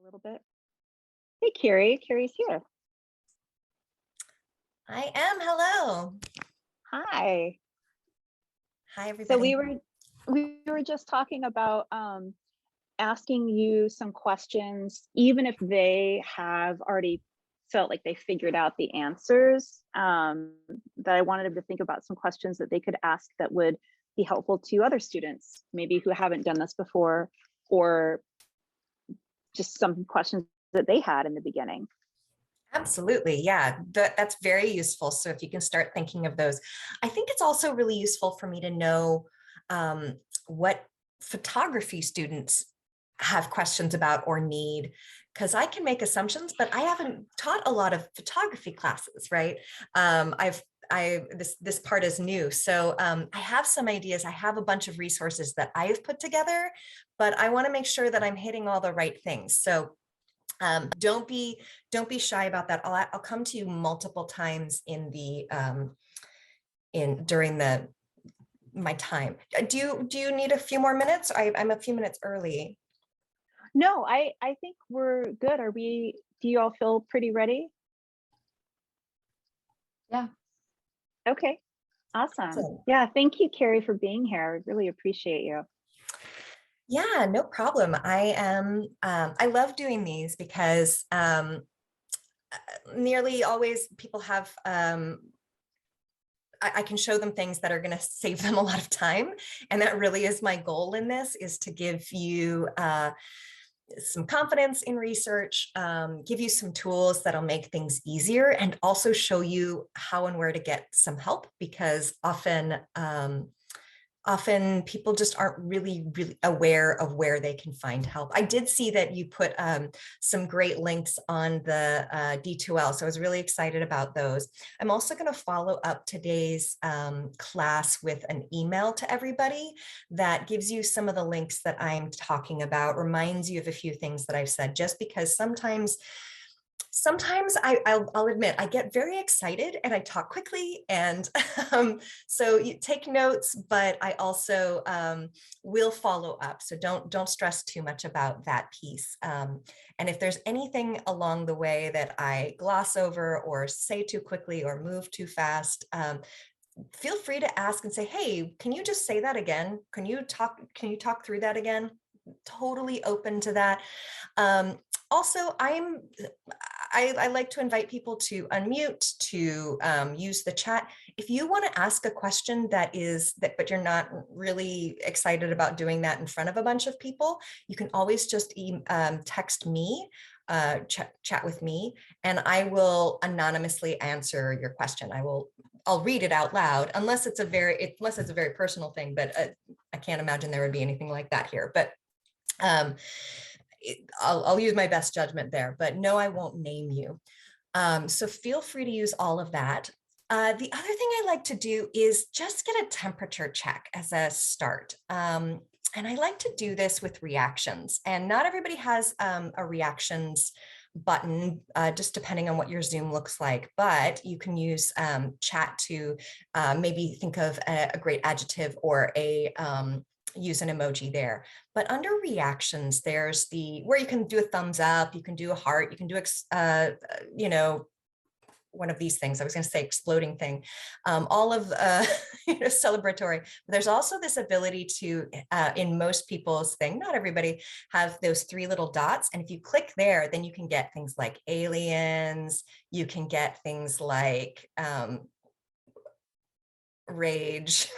A little bit. Hey, Carrie. Carrie's here. I am. Hello. Hi. Hi, So everybody. we were just talking about asking you some questions, even if they have already felt like they figured out the answers. That I wanted them to think about some questions that they could ask that would be helpful to other students, maybe who haven't done this before, or just some questions that they had in the beginning. Absolutely. Yeah, that's very useful. So if you can start thinking of those, I think it's also really useful for me to know what photography students have questions about or need, because I can make assumptions, but I haven't taught a lot of photography classes, right? This part is new, so I have some ideas. I have a bunch of resources that I have put together, but I want to make sure that I'm hitting all the right things. So don't be shy about that. I'll come to you multiple times in the in during the my time. Do you need a few more minutes? I'm a few minutes early. No, I think we're good. Are we? Do you all feel pretty ready? Yeah. Okay, awesome. Awesome. Yeah, thank you, Carrie, for being here. I really appreciate you. Yeah, no problem. I love doing these because nearly always people have I can show them things that are going to save them a lot of time. And that really is my goal in this, is to give you some confidence in research, give you some tools that'll make things easier, and also show you how and where to get some help, because often people just aren't really aware of where they can find help. I did see that you put some great links on the D2L, so I was really excited about those. I'm also going to follow up today's class with an email to everybody that gives you some of the links that I'm talking about, reminds you of a few things that I've said, just because sometimes I'll admit I get very excited and I talk quickly, and so you take notes, but I also will follow up. So don't stress too much about that piece. And if there's anything along the way that I gloss over or say too quickly or move too fast, feel free to ask and say, hey, can you just say that again? Can you talk through that again? Totally open to that. Um, Also, I like to invite people to unmute, to use the chat. If you want to ask a question but you're not really excited about doing that in front of a bunch of people, you can always just text me, chat with me, and I will anonymously answer your question. I'll read it out loud, unless it's a very personal thing, but I can't imagine there would be anything like that here. But um, I'll use my best judgment there, but no, I won't name you. So feel free to use all of that. The other thing I like to do is just get a temperature check as a start. And I like to do this with reactions, and not everybody has a reactions button, just depending on what your Zoom looks like, but you can use chat to maybe think of a great adjective, or use an emoji there. But under reactions, there's where you can do a thumbs up, you can do a heart, you can do you know one of these things. I was going to say exploding thing, all of celebratory. But there's also this ability to, in most people's thing, not everybody, have those three little dots. And if you click there, then you can get things like aliens. You can get things like rage.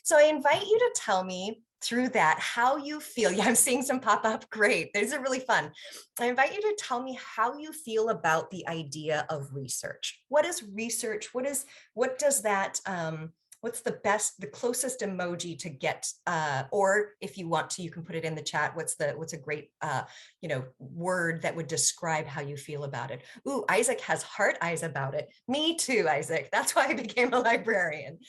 So I invite you to tell me through that how you feel. Yeah, I'm seeing some pop up. Great. These are really fun. I invite you to tell me how you feel about the idea of research. What is research? What does that what's the closest emoji to get, or if you want to, you can put it in the chat. What's a great word that would describe how you feel about it? Ooh, Isaac has heart eyes about it. Me too, Isaac. That's why I became a librarian.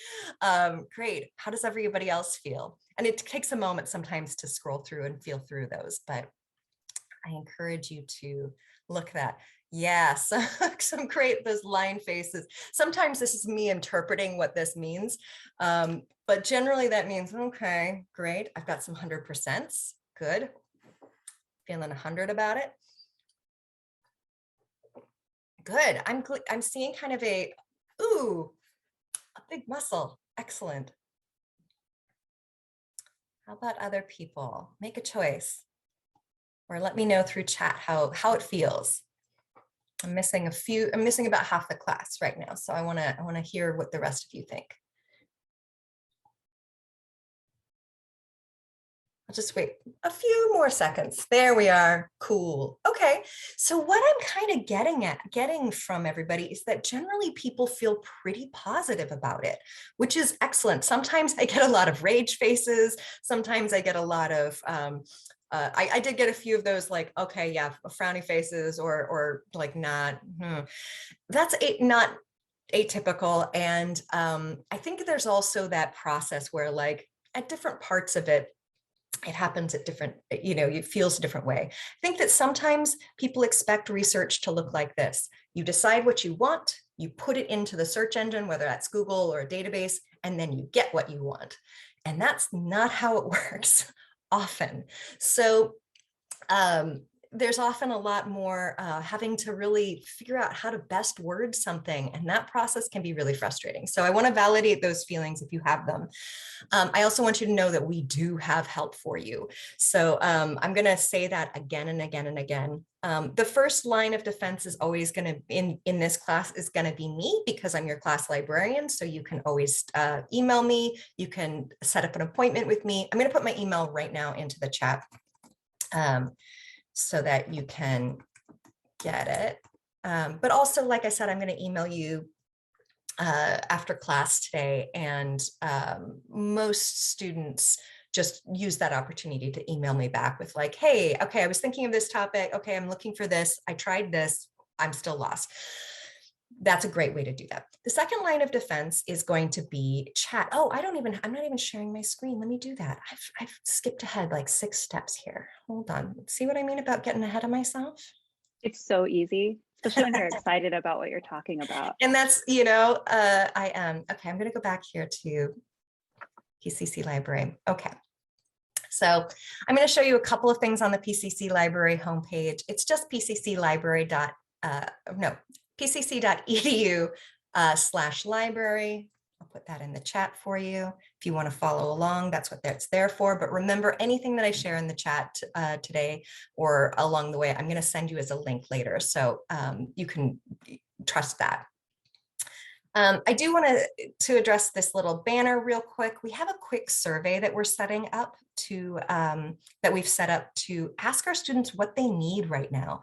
Great. How does everybody else feel? And it takes a moment sometimes to scroll through and feel through those, but I encourage you to look at that. Yes, some great, those line faces. Sometimes this is me interpreting what this means, but generally that means, okay, great. I've got some 100%. Good. Feeling 100 about it? Good. I'm seeing kind of a big muscle. Excellent. How about other people? Make a choice, or let me know through chat how it feels. I'm missing about half the class right now, so I want to hear what the rest of you think. I'll just wait a few more seconds. There we are. Cool. Okay. So what I'm kind of getting from everybody is that generally people feel pretty positive about it, which is excellent. Sometimes I get a lot of rage faces. Sometimes I get a lot of, I did get a few of those like, okay, yeah, frowny faces or like not, that's not atypical. And I think there's also that process where like at different parts of it, it happens at different, it feels a different way. I think that sometimes people expect research to look like this. You decide what you want, you put it into the search engine, whether that's Google or a database, and then you get what you want. And that's not how it works often. So there's often a lot more having to really figure out how to best word something, and that process can be really frustrating. So I want to validate those feelings if you have them. I also want you to know that we do have help for you. So I'm going to say that again and again and again. The first line of defense is always going to, in this class, is going to be me, because I'm your class librarian. So you can always email me. You can set up an appointment with me. I'm going to put my email right now into the chat. So that you can get it. But also, like I said, I'm going to email you after class today, and most students just use that opportunity to email me back with like, hey, okay, I was thinking of this topic. Okay, I'm looking for this. I tried this. I'm still lost. That's a great way to do that. The second line of defense is going to be chat. Oh, I'm not even sharing my screen. Let me do that. I've skipped ahead like 6 steps here. Hold on. See what I mean about getting ahead of myself? It's so easy, especially when you're excited about what you're talking about. And that's, I am. Okay, I'm going to go back here to PCC Library. Okay. So I'm going to show you a couple of things on the PCC Library homepage. It's just pcc.edu/library. I'll put that in the chat for you. If you want to follow along, that's what that's there for. But remember, anything that I share in the chat today or along the way, I'm going to send you as a link later. So you can trust that. I do want to address this little banner real quick. We have a quick survey that we're setting up to, that we've set up to ask our students what they need right now.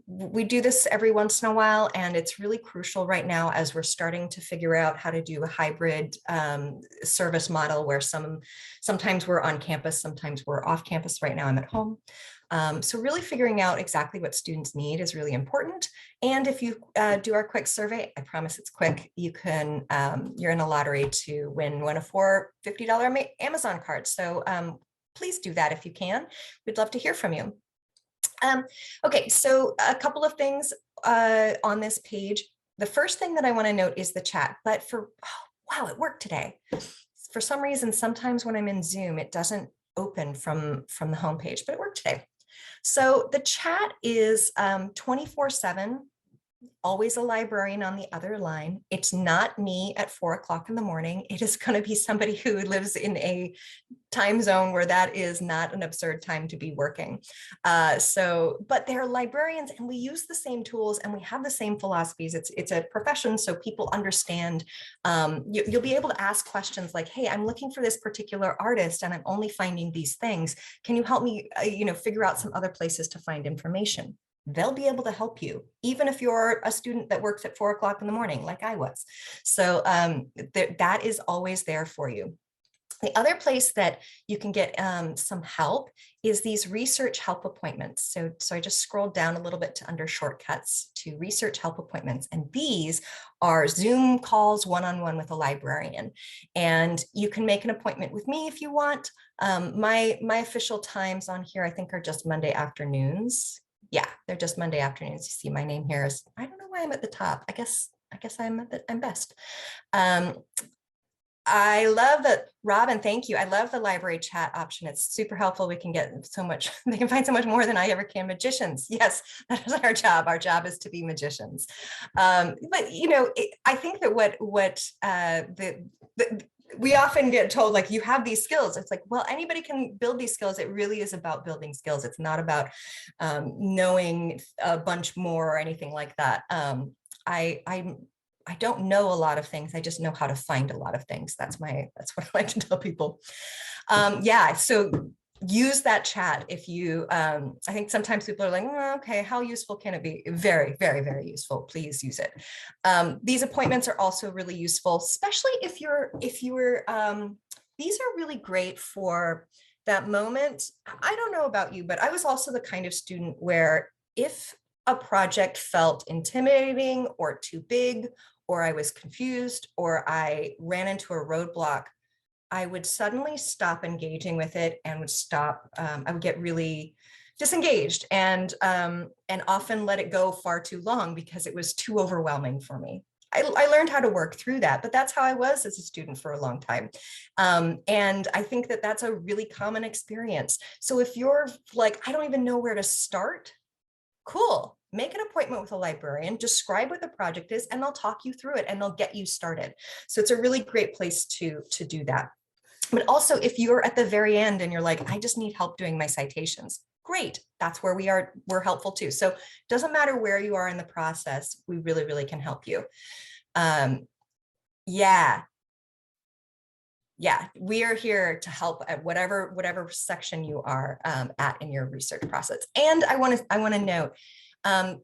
We do this every once in a while, and it's really crucial right now as we're starting to figure out how to do a hybrid service model where sometimes we're on campus, sometimes we're off campus. Right now I'm at home. So really figuring out exactly what students need is really important. And if you do our quick survey, I promise it's quick, you can, you're in a lottery to win one of 4 $50 Amazon cards. So please do that if you can. We'd love to hear from you. Okay, so a couple of things on this page. The first thing that I want to note is the chat, but wow, it worked today. For some reason, sometimes when I'm in Zoom, it doesn't open from the homepage, but it worked today. So the chat is 24/7, always a librarian on the other line. It's not me at 4 o'clock in the morning. It is going to be somebody who lives in a time zone where that is not an absurd time to be working. But they're librarians, and we use the same tools and we have the same philosophies. It's a profession, so people understand. You'll be able to ask questions like, hey, I'm looking for this particular artist and I'm only finding these things. Can you help me, figure out some other places to find information? They'll be able to help you, even if you're a student that works at 4 o'clock in the morning, like I was. So that is always there for you. The other place that you can get some help is these research help appointments. So I just scrolled down a little bit to under shortcuts to research help appointments. And these are Zoom calls one-on-one with a librarian. And you can make an appointment with me if you want. My official times on here, I think, are just Monday afternoons. Yeah, they're just Monday afternoons. You see my name here is, I don't know why I'm at the top. I guess I'm best. I love that, Robin, thank you. I love the library chat option. It's super helpful. We can get so much, they can find so much more than I ever can. Magicians. Yes, that is our job. Our job is to be magicians. But you know, I think that we often get told, like, you have these skills. It's like, well, anybody can build these skills. It really is about building skills. It's not about knowing a bunch more or anything like that. I don't know a lot of things. I just know how to find a lot of things. That's what I like to tell people. Yeah, so use that chat if you, I think sometimes people are like, oh, okay, how useful can it be? Very, very, very useful. Please use it. These appointments are also really useful, especially if these are really great for that moment. I don't know about you, but I was also the kind of student where if a project felt intimidating or too big, or I was confused, or I ran into a roadblock, I would suddenly stop engaging with it and would stop. I would get really disengaged and often let it go far too long because it was too overwhelming for me. I learned how to work through that, but that's how I was as a student for a long time. And I think that that's a really common experience. So if you're like, I don't even know where to start, cool. Make an appointment with a librarian, describe what the project is, and they'll talk you through it and they'll get you started. So it's a really great place to do that. But also, if you're at the very end and you're like, I just need help doing my citations, great. That's where we're helpful too. So it doesn't matter where you are in the process, we really, really can help you. Yeah. Yeah, we are here to help at whatever section you are at in your research process. And I want to note,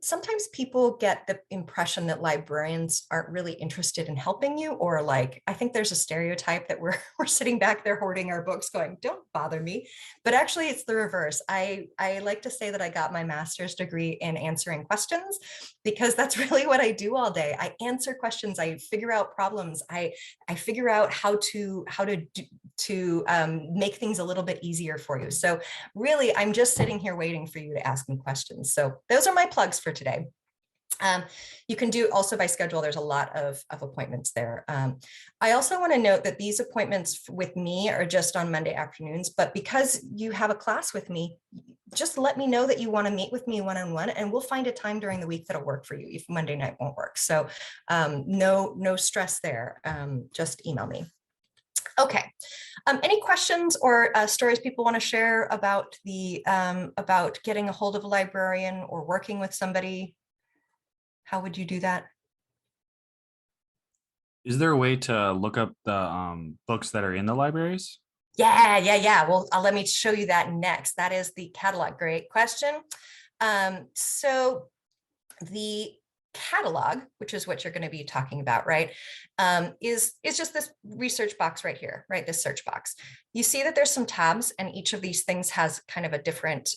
sometimes people get the impression that librarians aren't really interested in helping you, or like, I think there's a stereotype that we're sitting back there hoarding our books going, don't bother me. But actually it's the reverse. I like to say that I got my master's degree in answering questions because that's really what I do all day. I answer questions, I figure out problems, I figure out how to make things a little bit easier for you. So really, I'm just sitting here waiting for you to ask me questions. So those are my plugs for today. You can do also by schedule. There's a lot of appointments there. I also want to note that these appointments with me are just on Monday afternoons, but because you have a class with me, just let me know that you want to meet with me one-on-one, and we'll find a time during the week that'll work for you if Monday night won't work. So no stress there. Just email me. Okay. Any questions or stories people want to share about about getting a hold of a librarian or working with somebody? How would you do that? Is there a way to look up the books that are in the libraries? Yeah. Well, let me show you that next. That is the catalog. Great question. So the catalog, which is what you're going to be talking about, right, is just this research box right here, right? This search box. You see that there's some tabs, and each of these things has kind of a different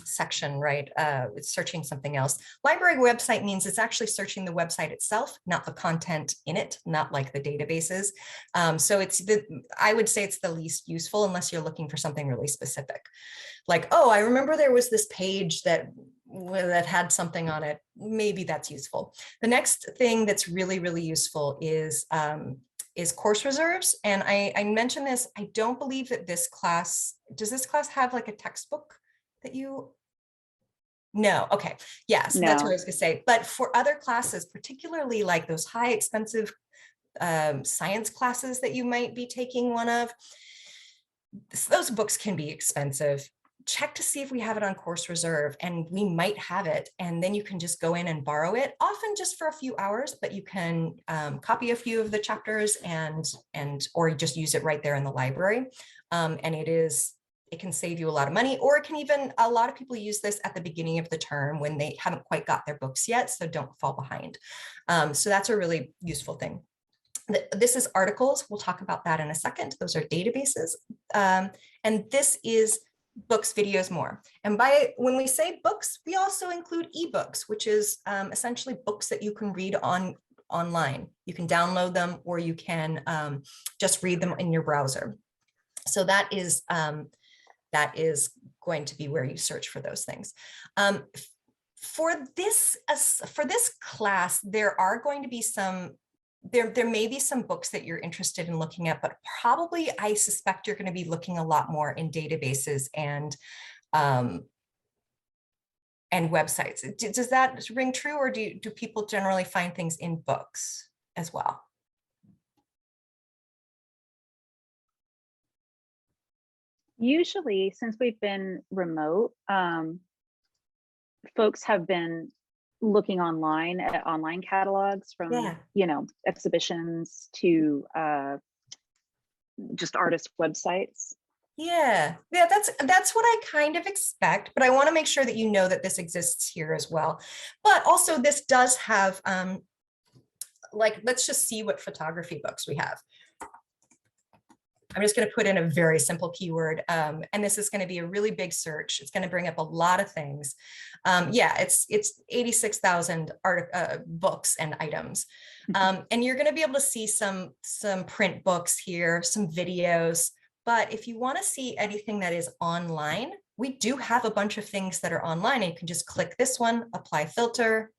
section, right? It's searching something else. Library website means it's actually searching the website itself, not the content in it, not like the databases. So I would say it's the least useful unless you're looking for something really specific. Like, oh, I remember there was this page that had something on it. Maybe that's useful. The next thing that's really, really useful is course reserves. And I mentioned this, I don't believe that does this class have like a textbook that you? No, okay. Yeah, so that's what I was gonna say. But for other classes, particularly like those high expensive science classes that you might be taking one of, those books can be expensive. Check to see if we have it on course reserve, and we might have it, and then you can just go in and borrow it, often just for a few hours, but you can copy a few of the chapters or just use it right there in the library. And it can save you a lot of money, or it can even, a lot of people use this at the beginning of the term when they haven't quite got their books yet, so don't fall behind. So that's a really useful thing. This is articles. We'll talk about that in a second. Those are databases. And this is books, videos, more. And when we say books, we also include ebooks, which is essentially books that you can read online. You can download them, or you can just read them in your browser. So that is going to be where you search for those things. For this class, there are going to be some there may be some books that you're interested in looking at, but probably I suspect you're going to be looking a lot more in databases and websites. Does that ring true, or do people generally find things in books as well? Usually, since we've been remote, folks have been looking online at online catalogs from, Yeah. you know, exhibitions to just artist websites. Yeah, that's what I kind of expect, but I want to make sure that you know that this exists here as well. But also this does have, like, let's just see what photography books we have. I'm just going to put in a very simple keyword, and this is going to be a really big search. It's going to bring up a lot of things. Yeah, it's 86,000 books and items, and you're going to be able to see some print books here, some videos. But if you want to see anything that is online, we do have a bunch of things that are online, and you can just click this one, apply filter,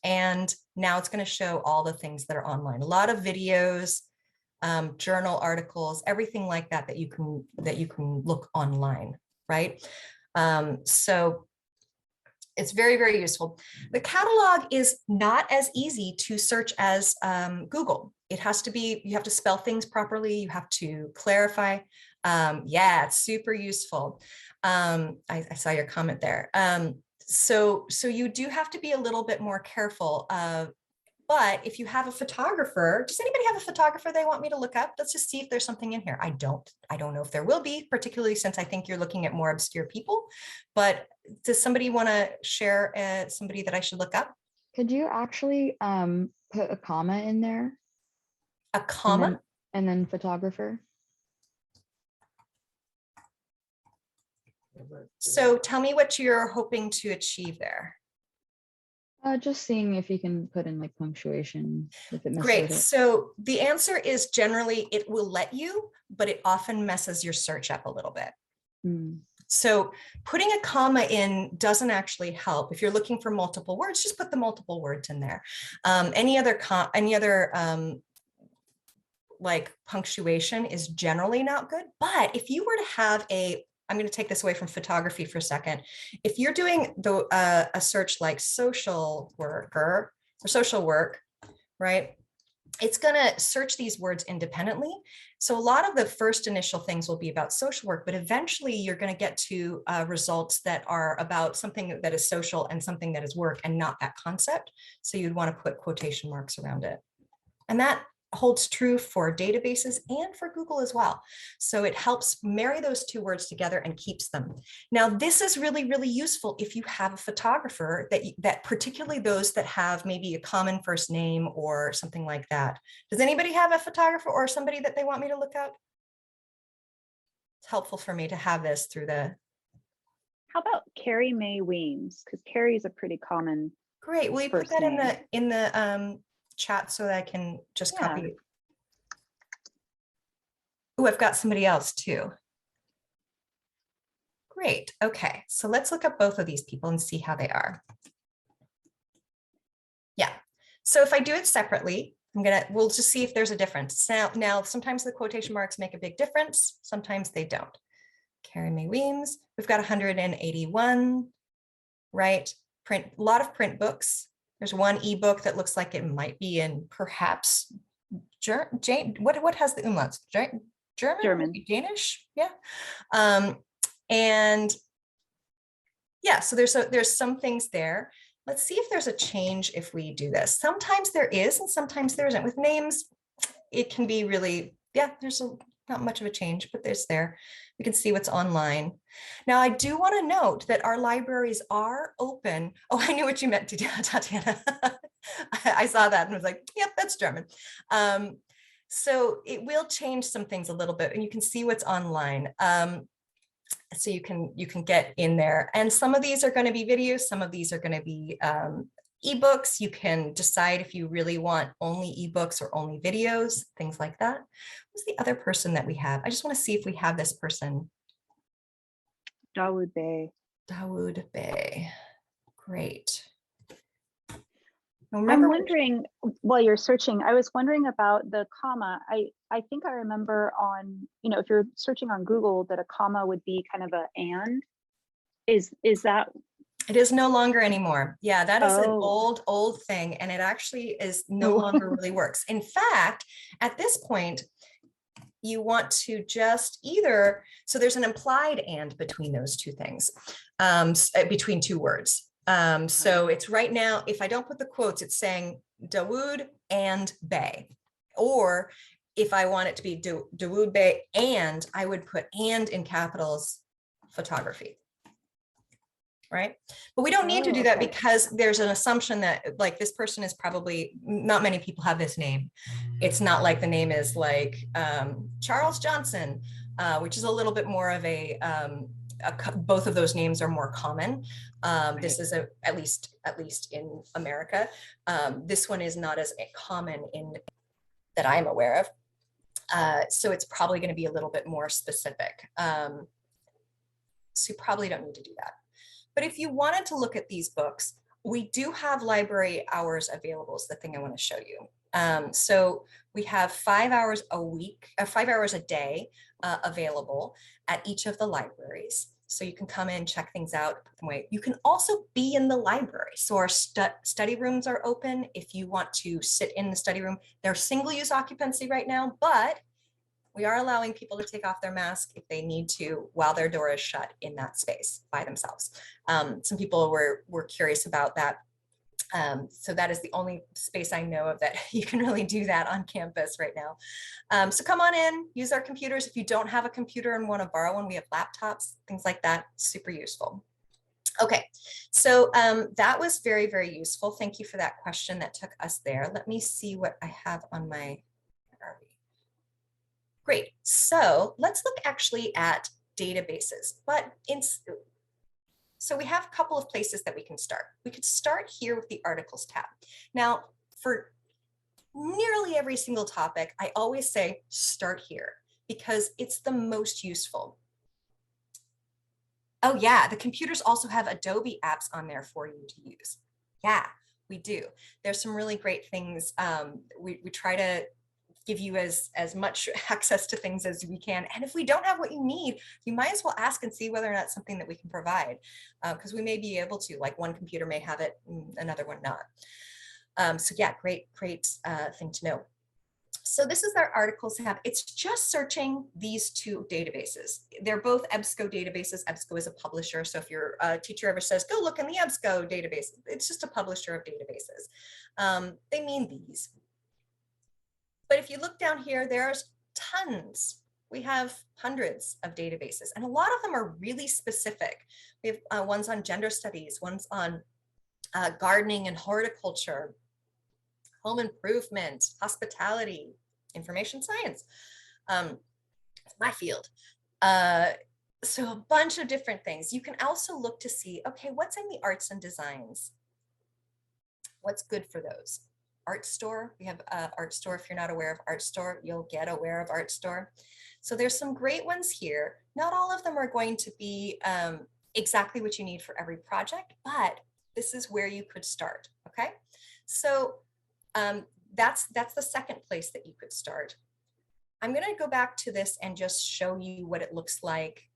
and now it's going to show all the things that are online. A lot of videos, journal articles, everything like that that you can look online, right? So it's very, very useful. The catalog is not as easy to search as Google. It has to be, you have to spell things properly. You have to clarify. Yeah, it's super useful. I saw your comment there. So you do have to be a little bit more careful. But if you have a photographer, does anybody have a photographer they want me to look up? Let's just see if there's something in here. I don't know if there will be, particularly since I think you're looking at more obscure people. But does somebody want to share somebody that I should look up? Could you actually put a comma in there? A comma? And then photographer. So tell me what you're hoping to achieve there. Just seeing if you can put in like punctuation if it messes Great. with it. So the answer is generally it will let you, but it often messes your search up a little bit. So putting a comma in doesn't actually help. If you're looking for multiple words, just put the multiple words in there. Any other like punctuation is generally not good. But if you were to have I'm going to take this away from photography for a second. If you're doing a search like social worker or social work, right? It's going to search these words independently. So a lot of the first initial things will be about social work, but eventually you're going to get to results that are about something that is social and something that is work and not that concept. So you'd want to put quotation marks around it. And that holds true for databases and for Google as well. So it helps marry those two words together and keeps them. Now, this is really, really useful if you have a photographer that particularly those that have maybe a common first name or something like that. Does anybody have a photographer or somebody that they want me to look up? It's helpful for me to have this through the. How about Carrie Mae Weems? Because Carrie is a pretty common. Great. Will you put that in the chat so that I can just copy it? Oh, I've got somebody else too. Great. Okay, so let's look up both of these people and see how they are. Yeah. So if I do it separately, we'll just see if there's a difference. Now, sometimes the quotation marks make a big difference. Sometimes they don't. Carrie Mae Weems, we've got 181, right? A lot of print books. There's one ebook that looks like it might be in perhaps what has the umlauts? German, Danish, yeah. And yeah, so there's some things there. Let's see if there's a change if we do this. Sometimes there is, and sometimes there isn't. With names, it can be really, yeah, there's not much of a change, but there's there. We can see what's online. Now, I do want to note that our libraries are open. Oh, I knew what you meant, Tatiana. I saw that and was like, yep, that's German. So it will change some things a little bit, and you can see what's online. So you can get in there. And some of these are going to be videos. Some of these are going to be ebooks. You can decide if you really want only ebooks or only videos, things like that. Who's the other person that we have? I just want to see if we have this person. Dawoud Bey. Dawoud Bey. Great. Now, I'm remember, wondering, while you're searching, I was wondering about the comma. I think I remember on, if you're searching on Google, that a comma would be kind of a and. Is that, it is no longer anymore. Yeah, that is an oh, old thing, and it actually is no oh, longer really works. In fact, at this point, you want to just either, so there's an implied and between those two things, between two words. So it's right now, if I don't put the quotes, it's saying Dawood and Bey. Or if I want it to be Dawood Bey and, I would put and in capitals, photography. Right? But we don't need to do that okay. because there's an assumption that like this person is probably, not many people have this name. It's not like the name is like Charles Johnson, which is a little bit more of both of those names are more common. This is at least in America. This one is not as common that I'm aware of. So it's probably going to be a little bit more specific. So you probably don't need to do that. But if you wanted to look at these books, we do have library hours available is the thing I want to show you. So we have 5 hours a week, 5 hours a day available at each of the libraries. So you can come in, check things out, put them away. You can also be in the library. So our study rooms are open. If you want to sit in the study room, they're single use occupancy right now, but we are allowing people to take off their mask if they need to while their door is shut in that space by themselves. Some people were curious about that. So that is the only space I know of that you can really do that on campus right now. So come on in, use our computers. If you don't have a computer and want to borrow one, we have laptops, things like that, super useful. Okay, so that was very, very useful. Thank you for that question that took us there. Let me see what I have on my, where are we? Great, so let's look actually at databases, but so we have a couple of places that we can start. We could start here with the articles tab. Now, for nearly every single topic, I always say start here because it's the most useful. Oh yeah, the computers also have Adobe apps on there for you to use. Yeah, we do. There's some really great things. We try to give you as much access to things as we can. And if we don't have what you need, you might as well ask and see whether or not it's something that we can provide, because we may be able to, like one computer may have it, another one not. So yeah, great thing to know. So this is our articles tab. It's just searching these two databases. They're both EBSCO databases. EBSCO is a publisher. So if your teacher ever says, go look in the EBSCO database, it's just a publisher of databases. They mean these. But if you look down here, there's tons. We have hundreds of databases, and a lot of them are really specific. We have ones on gender studies, ones on gardening and horticulture, home improvement, hospitality, information science, my field. So a bunch of different things. You can also look to see, okay, what's in the arts and designs? What's good for those? Artstor, we have Artstor. If you're not aware of Artstor, you'll get aware of Artstor. So there's some great ones here. Not all of them are going to be exactly what you need for every project, but this is where you could start, okay? So that's the second place that you could start. I'm gonna go back to this and just show you what it looks like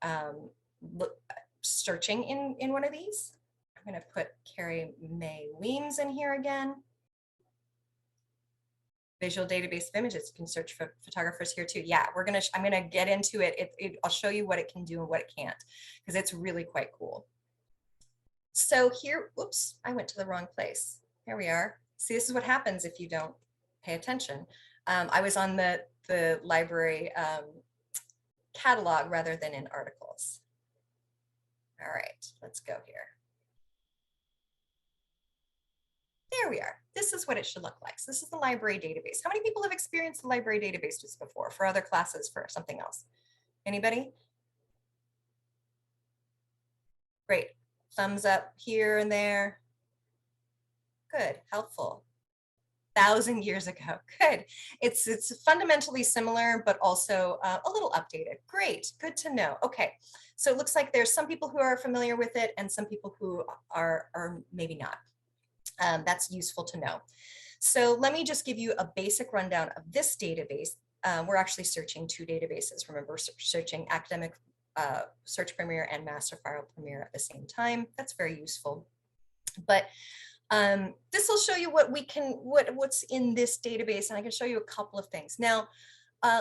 searching in one of these. I'm gonna put Carrie Mae Weems in here again. Visual database of images. You can search for photographers here too. Yeah, I'm gonna get into it. I'll show you what it can do and what it can't, because it's really quite cool. So here, oops, I went to the wrong place. Here we are. See, this is what happens if you don't pay attention. I was on the library catalog rather than in articles. All right, let's go here. There we are. This is what it should look like. So this is the library database. How many people have experienced the library database just before for other classes, for something else? Anybody? Great. Thumbs up here and there. Good, helpful. 1,000 years ago. Good. It's fundamentally similar, but also a little updated. Great, good to know. Okay, so it looks like there's some people who are familiar with it and some people who are maybe not. That's useful to know. So let me just give you a basic rundown of this database. We're actually searching 2 databases. Remember, searching Academic Search Premier and Master File Premier at the same time. That's very useful. But this will show you what we can, what's in this database, and I can show you a couple of things. Now,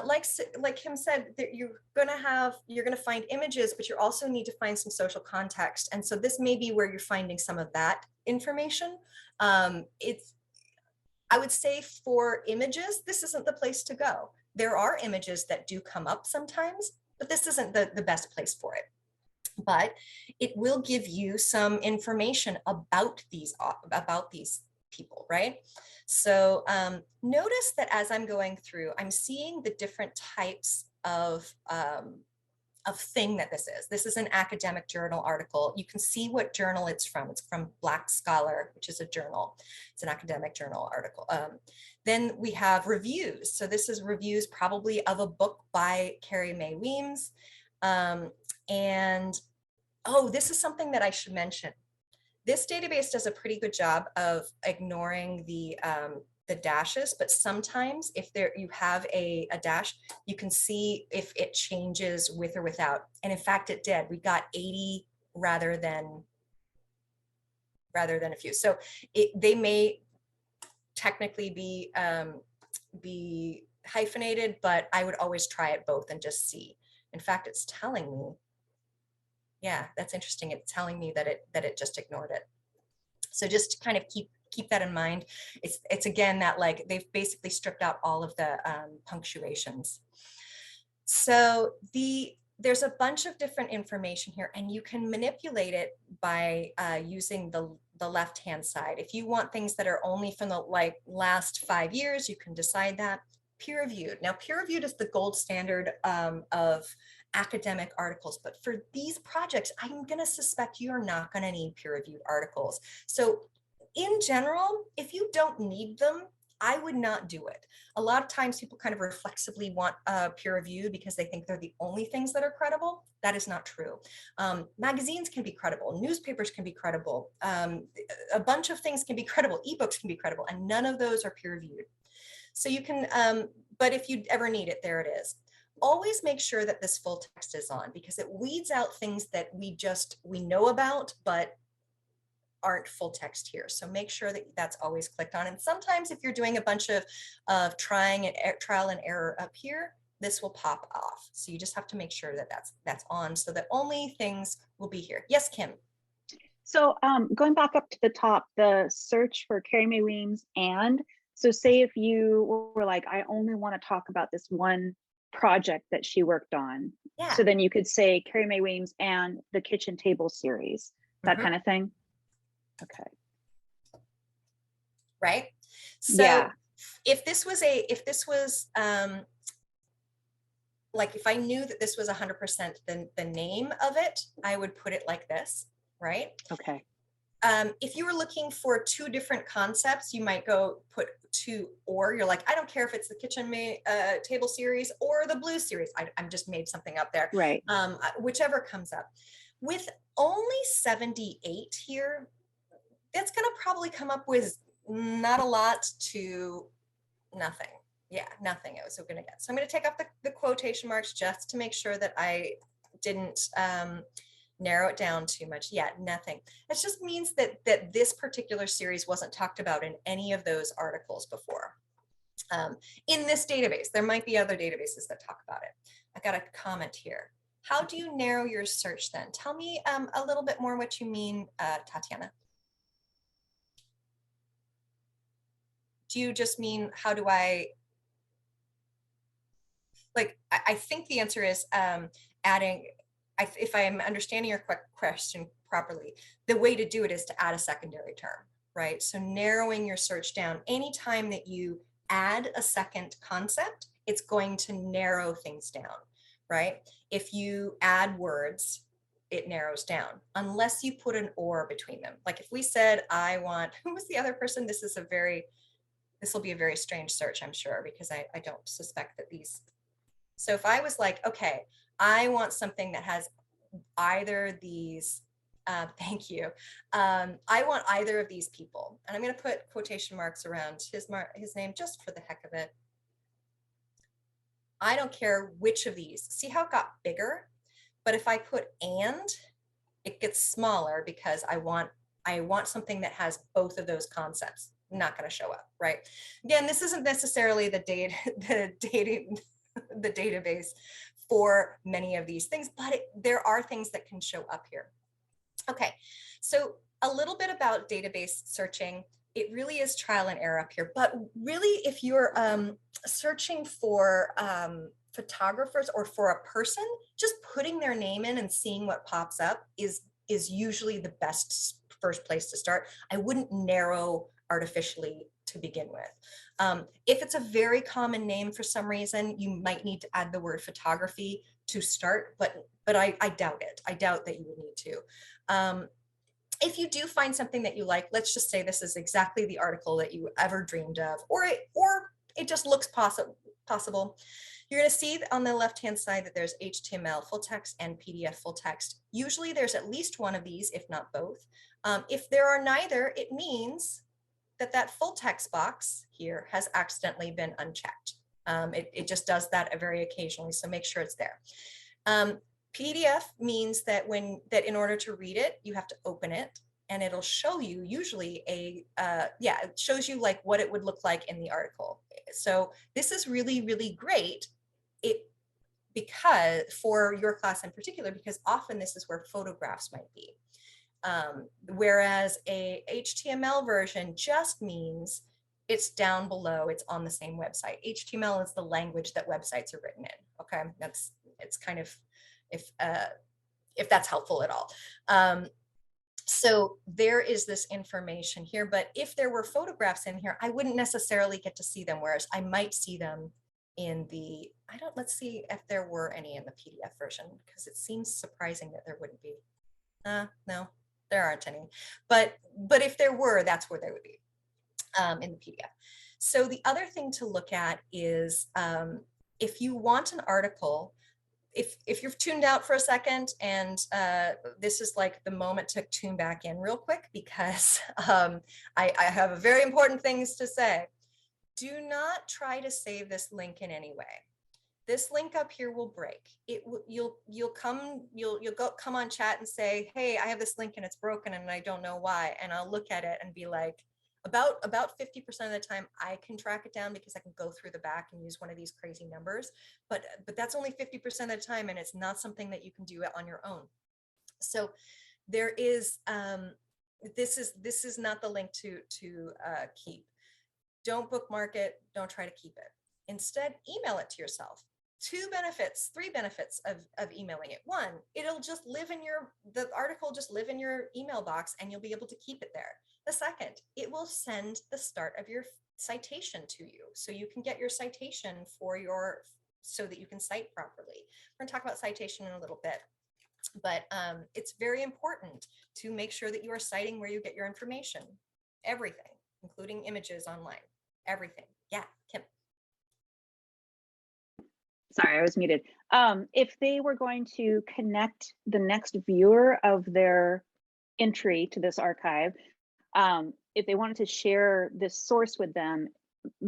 like Kim said, that you're gonna find images, but you also need to find some social context. And so this may be where you're finding some of that information. I would say for images, this isn't the place to go. There are images that do come up sometimes, but this isn't the best place for it. But it will give you some information about these people, right? So notice that as I'm going through, I'm seeing the different types of thing that this is. This is an academic journal article. You can see what journal it's from. It's from Black Scholar, which is a journal. It's an academic journal article. Then we have reviews. So this is reviews probably of a book by Carrie Mae Weems. And oh, this is something that I should mention. This database does a pretty good job of ignoring the dashes, but sometimes if you have a dash, you can see if it changes with or without. And in fact, it did. We got 80 rather than a few. So they may technically be hyphenated, but I would always try it both and just see. In fact, it's telling me, yeah, that's interesting. It's telling me that it just ignored it. So just kind of keep that in mind. It's again that like they've basically stripped out all of the punctuations. So there's a bunch of different information here, and you can manipulate it by using the left-hand side. If you want things that are only from the last 5 years, you can decide that. Peer-reviewed. Now, peer-reviewed is the gold standard of academic articles, but for these projects, I'm going to suspect you're not going to need peer-reviewed articles. So in general, if you don't need them, I would not do it. A lot of times people kind of reflexively want peer review because they think they're the only things that are credible. That is not true. Magazines can be credible, newspapers can be credible, a bunch of things can be credible, ebooks can be credible, and none of those are peer reviewed. So you can, but if you ever need it, there it is. Always make sure that this full text is on because it weeds out things that we know about, but aren't full text here. So make sure that that's always clicked on. And sometimes if you're doing a bunch of trial and error up here, this will pop off. So you just have to make sure that that's on so that only things will be here. Yes, Kim. So going back up to the top, the search for Carrie Mae Weems, and so say if you were like, I only want to talk about this one project that she worked on. Yeah. So then you could say Carrie Mae Weems and the Kitchen Table series, that kind of thing. Okay. Right. So yeah. if this was like if I knew that this was 100% the name of it, I would put it like this, right? Okay. If you were looking for 2 different concepts, you might go put 2 or. You're like, I don't care if it's the Kitchen Table series or the Blue series. I'm just made something up there. Right. Whichever comes up. With only 78 here, that's going to probably come up with not a lot to nothing. Yeah, nothing I was going to get. So I'm going to take off the quotation marks just to make sure that I didn't narrow it down too much. Yeah, nothing. That just means that this particular series wasn't talked about in any of those articles before. In this database, there might be other databases that talk about it. I got a comment here. How do you narrow your search then? Tell me a little bit more what you mean, Tatiana. Do you just mean, how do I, like, I think the answer is adding, if I'm understanding your question properly, the way to do it is to add a secondary term, right? So narrowing your search down, anytime that you add a second concept, it's going to narrow things down, right? If you add words, it narrows down, unless you put an or between them. Like if we said, I want, who was the other person? This will be a very strange search, I'm sure, because I don't suspect that these. So if I was like, okay, I want something that has either these Thank you. I want either of these people, and I'm going to put quotation marks around his name just for the heck of it. I don't care which of these. See how it got bigger? But if I put and, it gets smaller because I want something that has both of those concepts. Not going to show up, right? Again, this isn't necessarily the database for many of these things, but there are things that can show up here. Okay, so a little bit about database searching. It really is trial and error up here, but really if you're searching for photographers or for a person, just putting their name in and seeing what pops up is usually the best first place to start. I wouldn't narrow artificially to begin with. If it's a very common name for some reason, you might need to add the word photography to start, but I doubt it. I doubt that you would need to. If you do find something that you like, let's just say this is exactly the article that you ever dreamed of, or it just looks possible. You're going to see on the left-hand side that there's HTML full text and PDF full text. Usually there's at least one of these, if not both. If there are neither, it means that full text box here has accidentally been unchecked. It just does that very occasionally, so make sure it's there. PDF means that in order to read it, you have to open it, and it'll show you usually it shows you like what it would look like in the article. So this is really, really great because for your class in particular, because often this is where photographs might be. Whereas a HTML version just means it's down below, it's on the same website. HTML is the language that websites are written in. Okay, it's kind of, if that's helpful at all. So there is this information here, but if there were photographs in here, I wouldn't necessarily get to see them, whereas I might see them in the, let's see if there were any in the PDF version, because it seems surprising that there wouldn't be. No, there aren't any, but if there were, that's where they would be, in the PDF. So the other thing to look at is if you want an article, if you've tuned out for a second, and this is like the moment to tune back in real quick, because I have very important things to say. Do not try to save this link in any way. This link up here will break. You'll come on chat and say, hey, I have this link and it's broken and I don't know why. And I'll look at it and be like, about 50% of the time I can track it down because I can go through the back and use one of these crazy numbers, but that's only 50% of the time, and it's not something that you can do on your own. So there is, this is not the link to keep. Don't bookmark it, don't try to keep it. Instead, email it to yourself. 3 benefits of emailing it. 1, it'll just live in the article just live in your email box and you'll be able to keep it there. The second, it will send the start of your citation to you, so you can get your citation so that you can cite properly. We're gonna talk about citation in a little bit, but it's very important to make sure that you are citing where you get your information, everything, including images online, everything. Yeah, Kim. Sorry, I was muted. If they were going to connect the next viewer of their entry to this archive, if they wanted to share this source with them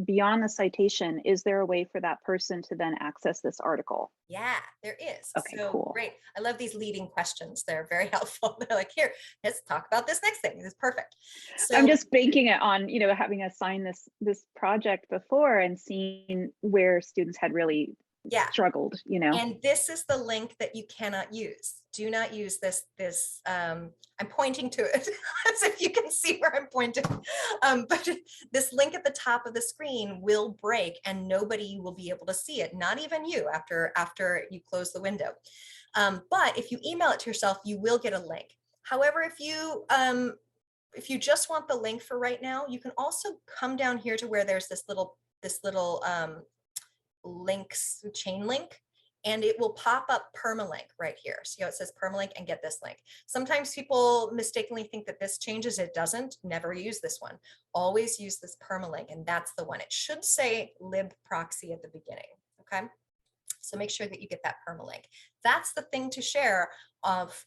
beyond the citation, is there a way for that person to then access this article? Yeah, there is. Okay, so cool. Great. I love these leading questions. They're very helpful. They're like, here, let's talk about this next thing. This is perfect. So I'm just banking it on, having assigned this project before and seeing where students had really struggled, And this is the link that you cannot use. Do not use this. I'm pointing to it as if you can see where I'm pointing. But this link at the top of the screen will break and nobody will be able to see it. Not even you after you close the window. But if you email it to yourself, you will get a link. However, if you just want the link for right now, you can also come down here to where there's this little links, chain link, and it will pop up permalink right here. See how it says permalink, and get this link. Sometimes people mistakenly think that this changes. It doesn't. Never use this one. Always use this permalink, and that's the one. It should say libproxy at the beginning. Okay. So make sure that you get that permalink. That's the thing to share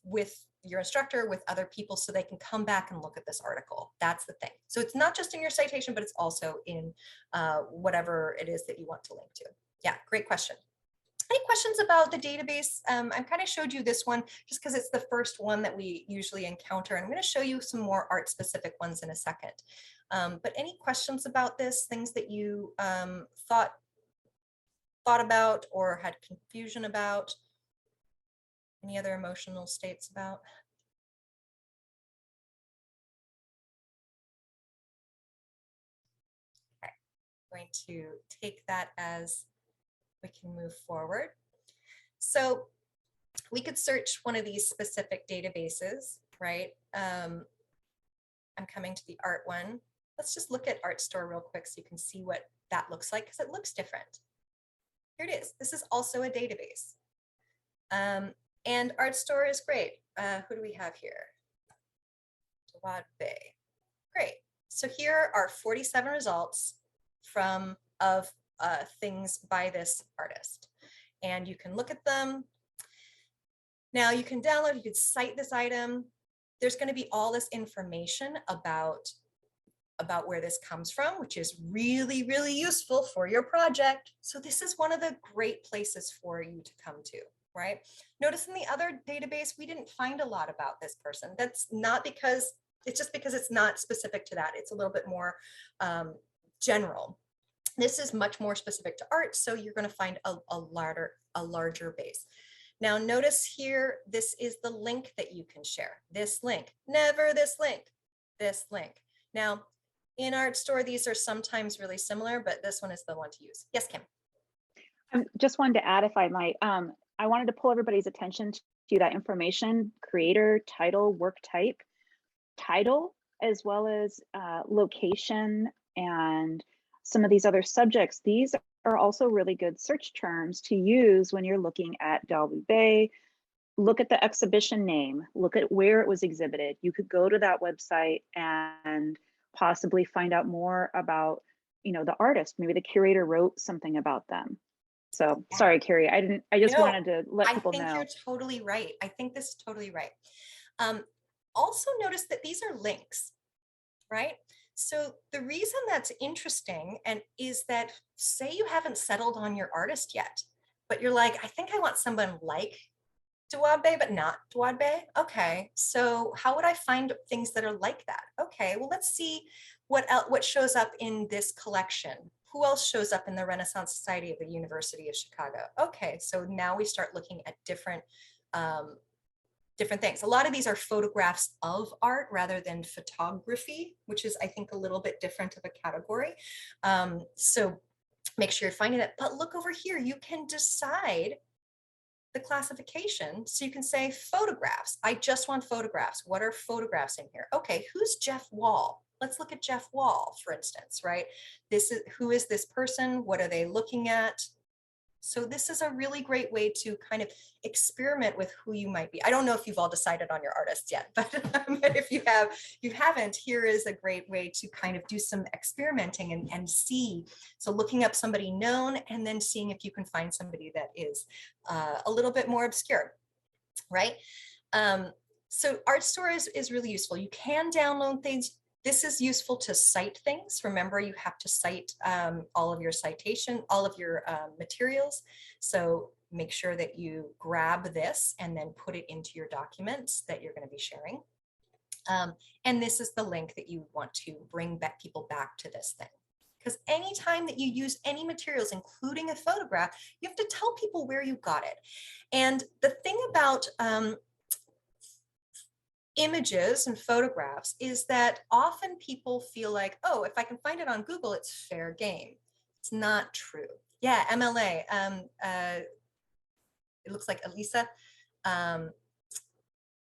with your instructor, with other people, so they can come back and look at this article. That's the thing. So it's not just in your citation, but it's also in whatever it is that you want to link to. Yeah, great question. Any questions about the database? I kind of showed you this one just because it's the first one that we usually encounter. And I'm going to show you some more art specific ones in a second. But any questions about this, things that you thought about or had confusion about? Any other emotional states about? Okay, I'm going to take that as we can move forward. So we could search one of these specific databases, right? I'm coming to the art one. Let's just look at ArtStore real quick so you can see what that looks like, because it looks different. Here it is. This is also a database. And ArtStore is great. Who do we have here? Jawad Bey. Great. So here are 47 results of things by this artist. And you can look at them. Now you can download, you could cite this item. There's going to be all this information about where this comes from, which is really, really useful for your project. So this is one of the great places for you to come to, right? Notice in the other database, we didn't find a lot about this person. That's not because, it's just because it's not specific to that. It's a little bit more general. This is much more specific to art, so you're going to find a larger base. Now notice here, this is the link that you can share. This link, never this link, this link. Now in ArtStore, these are sometimes really similar, but this one is the one to use. Yes, Kim. I just wanted to add, if I might, I wanted to pull everybody's attention to that information: creator, title, work type, title, as well as location and some of these other subjects. These are also really good search terms to use when you're looking at Dalby Bay. Look at the exhibition name, look at where it was exhibited. You could go to that website and possibly find out more about, you know, the artist. Maybe the curator wrote something about them. So sorry, Carrie, I just wanted to let people know. I think you're totally right. I think this is totally right. Also notice that these are links, right? So the reason that's interesting is that, say you haven't settled on your artist yet, but you're like, I think I want someone like Jawad Bey, but not Jawad Bey. Okay, so how would I find things that are like that? Okay, well, let's see what shows up in this collection. Who else shows up in the Renaissance Society of the University of Chicago? Okay, so now we start looking at different things. A lot of these are photographs of art rather than photography, which is, I think, a little bit different of a category. So make sure you're finding that. But look over here, you can decide the classification. So you can say photographs. I just want photographs. What are photographs in here? Okay, who's Jeff Wall? Let's look at Jeff Wall, for instance, right? Who is this person? What are they looking at? So this is a really great way to kind of experiment with who you might be. I don't know if you've all decided on your artists yet, but if you haven't, here is a great way to kind of do some experimenting and see. So looking up somebody known and then seeing if you can find somebody that is a little bit more obscure, right? So ArtStore is really useful. You can download things. This is useful to cite things. Remember, you have to cite all of your materials. So make sure that you grab this and then put it into your documents that you're going to be sharing. And this is the link that you want to bring people back to this thing. Because anytime that you use any materials, including a photograph, you have to tell people where you got it. And the thing about images and photographs is that often people feel like, oh, if I can find it on Google, it's fair game. It's not true. Yeah, MLA. It looks like Elisa.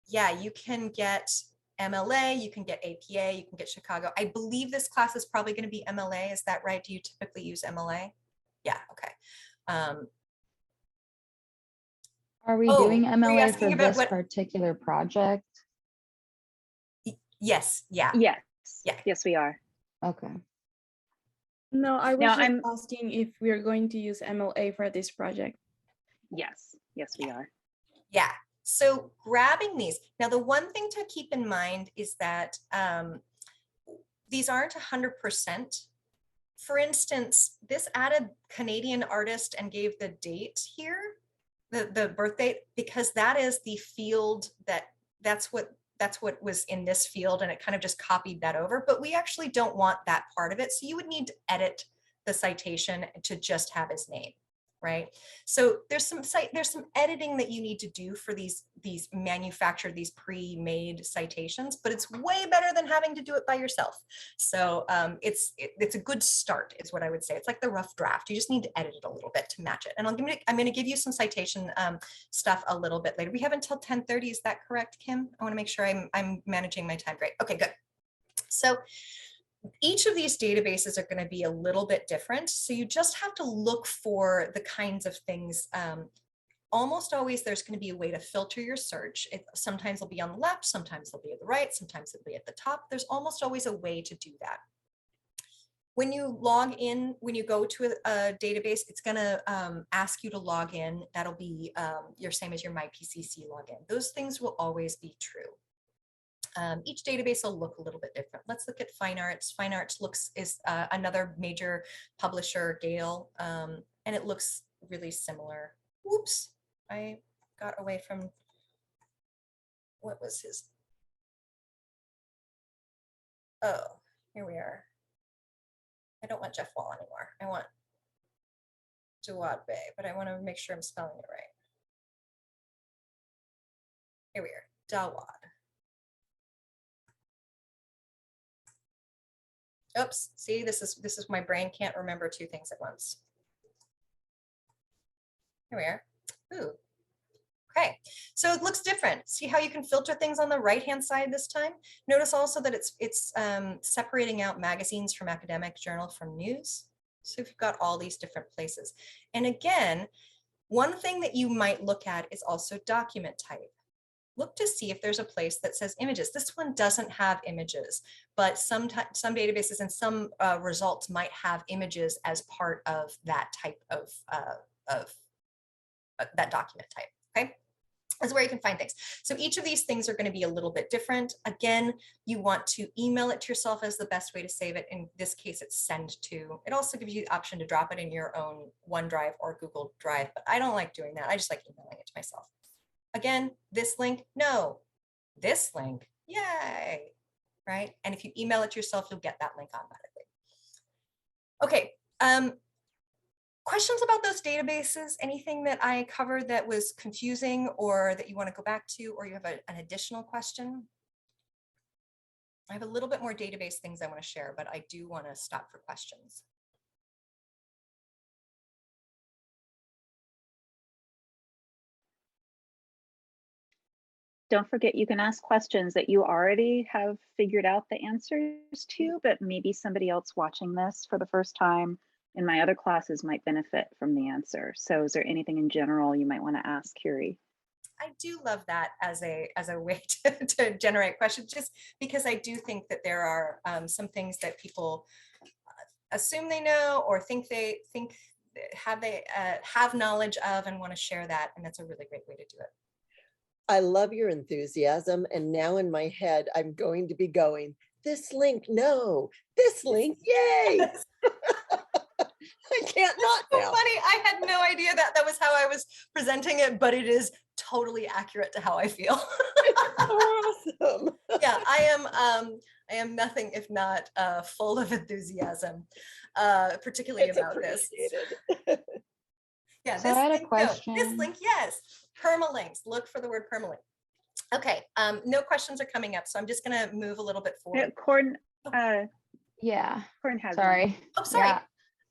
Yeah, you can get MLA, you can get APA, you can get Chicago. I believe this class is probably going to be MLA. Is that right? Do you typically use MLA? Yeah, okay. Are we doing were you MLA asking for about this particular project? Yes, yeah. Yes. Yeah. Yes, we are. Okay. No, I was Now, just asking if we're going to use MLA for this project. Yes, we are. Yeah, So grabbing these. Now, the one thing to keep in mind is that these aren't 100%. For instance, this added Canadian artist and gave the date here, the birth date, because that is the field that's what was in this field, and it kind of just copied that over. But we actually don't want that part of it. So you would need to edit the citation to just have his name, right? So there's some editing that you need to do for these manufactured, these pre-made citations, but it's way better than having to do it by yourself. So it's a good start is what I would say. It's like the rough draft. You just need to edit it a little bit to match it. And I'm going to give you some citation stuff a little bit later. We have until 10:30. Is that correct, Kim? I want to make sure I'm managing my time. Great. Okay, good. So each of these databases are going to be a little bit different. So you just have to look for the kinds of things. Almost always there's going to be a way to filter your search. Sometimes it'll be on the left, sometimes it'll be at the right, sometimes it'll be at the top. There's almost always a way to do that. When you log in, when you go to a database, it's going to ask you to log in. That'll be your same as your MyPCC login. Those things will always be true. Each database will look a little bit different. Let's look at Fine Arts. Fine Arts is another major publisher, Gale, and it looks really similar. Whoops, I got away from, what was his? Oh, here we are. I don't want Jeff Wall anymore. I want Jawad Bey, but I want to make sure I'm spelling it right. Here we are, Jawad. Oops, see, this is my brain can't remember two things at once. Here we are. Ooh. Okay, so it looks different. See how you can filter things on the right-hand side this time? Notice also that it's separating out magazines from academic, journal from news. So you've got all these different places. And again, one thing that you might look at is also document type. Look to see if there's a place that says images. This one doesn't have images, but some databases and some results might have images as part of that type of that document type. Okay, that's where you can find things. So each of these things are going to be a little bit different. Again, you want to email it to yourself as the best way to save it. In this case, it's send to. It also gives you the option to drop it in your own OneDrive or Google Drive, but I don't like doing that. I just like emailing it to myself. Again, this link, no. This link, yay, right? And if you email it to yourself, you'll get that link automatically. Okay, questions about those databases? Anything that I covered that was confusing or that you want to go back to, or you have an additional question? I have a little bit more database things I want to share, but I do want to stop for questions. Don't forget, you can ask questions that you already have figured out the answers to, but maybe somebody else watching this for the first time in my other classes might benefit from the answer. So is there anything in general you might want to ask Curie? I do love that as a way to generate questions, just because I do think that there are some things that people assume they know or think they have knowledge of and want to share that, and that's a really great way to do it. I love your enthusiasm. And now in my head, I'm going to be going, this link, no, this link, yay. I can't not So now. funny. I had no idea that was how I was presenting it, but it is totally accurate to how I feel. Awesome. Yeah, I am nothing if not full of enthusiasm, particularly It's about this. appreciated. Yeah, So this I had a link, no. This question. link, yes. Permalinks. Look for the word permalink. Okay, no questions are coming up, so I'm just gonna move a little bit forward. Corn Yeah, has one. sorry. Oh, sorry. Yeah.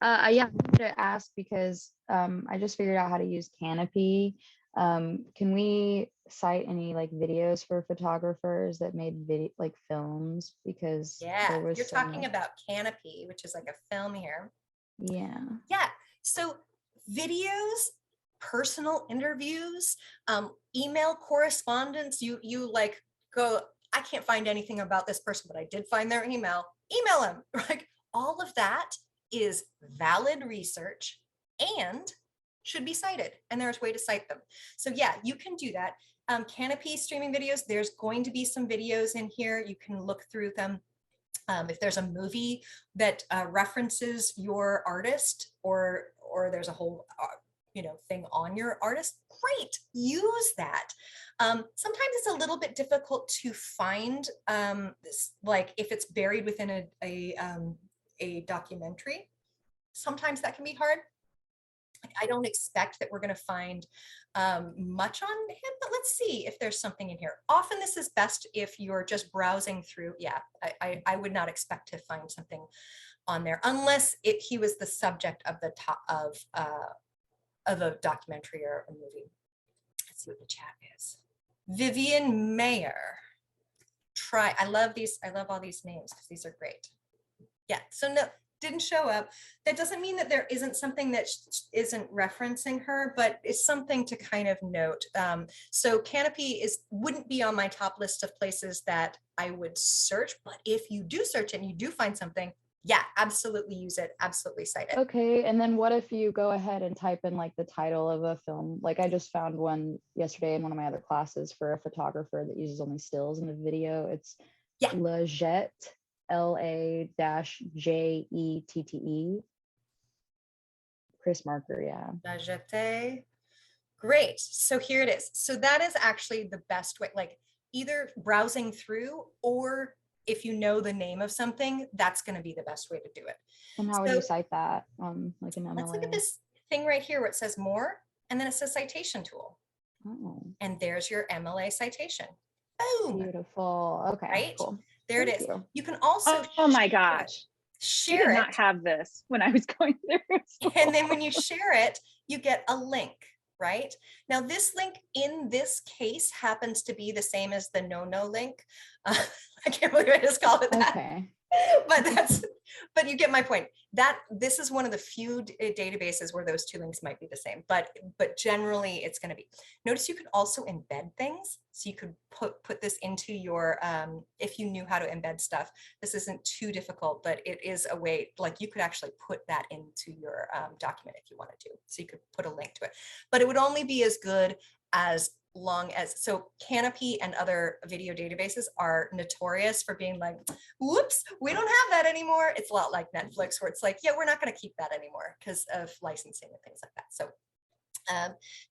Yeah, I wanted to ask because I just figured out how to use Canopy. Can we cite any like videos for photographers that made video like films? Because Yeah, there was you're some, talking like- about Canopy, which is like a film here. Yeah. Yeah, so videos, personal interviews, email correspondence, you like go, I can't find anything about this person, but I did find their email them, right? All of that is valid research and should be cited, and there's a way to cite them. So yeah, you can do that. Canopy streaming videos, there's going to be some videos in here. You can look through them. If there's a movie that references your artist, or there's a whole thing on your artist, great, use that. Sometimes it's a little bit difficult to find this, like if it's buried within a documentary. Sometimes that can be hard. I don't expect that we're going to find much on him, but let's see if there's something in here. Often this is best if you're just browsing through. Yeah, I would not expect to find something on there unless he was the subject of the top of a documentary or a movie. Let's see what the chat is. Vivian Mayer. I love these. I love all these names because these are great. Yeah, so no, didn't show up. That doesn't mean that there isn't something that isn't referencing her, but it's something to kind of note. So Canopy wouldn't be on my top list of places that I would search, but if you do search it and you do find something, yeah, absolutely use it, absolutely cite it. Okay, and then what if you go ahead and type in like the title of a film? Like I just found one yesterday in one of my other classes for a photographer that uses only stills in the video. It's La Jette, LA-JETTE. Chris Marker, yeah. La Jette. Great, so here it is. So that is actually the best way, like either browsing through, or if you know the name of something, that's going to be the best way to do it. And how would you cite that on like an MLA? Let's look at this thing right here where it says more, and then it says citation tool. Oh. And there's your MLA citation. Boom. Beautiful. Okay. Right? Cool. There Thank it is. you. You can also Oh my gosh. Share I did it. not have this when I was going through school. And then when you share it, you get a link, right? Now this link in this case happens to be the same as the no link. I can't believe I just called it that. Okay. But you get my point. That this is one of the few databases where those two links might be the same, but generally it's going to be. Notice you can also embed things. So you could put this into your, if you knew how to embed stuff, this isn't too difficult, but it is a way, like you could actually put that into your document if you wanted to. So you could put a link to it, but it would only be as good as long as, so Canopy and other video databases are notorious for being like, whoops, we don't have that anymore. It's a lot like Netflix where it's like, yeah, we're not going to keep that anymore because of licensing and things like that. So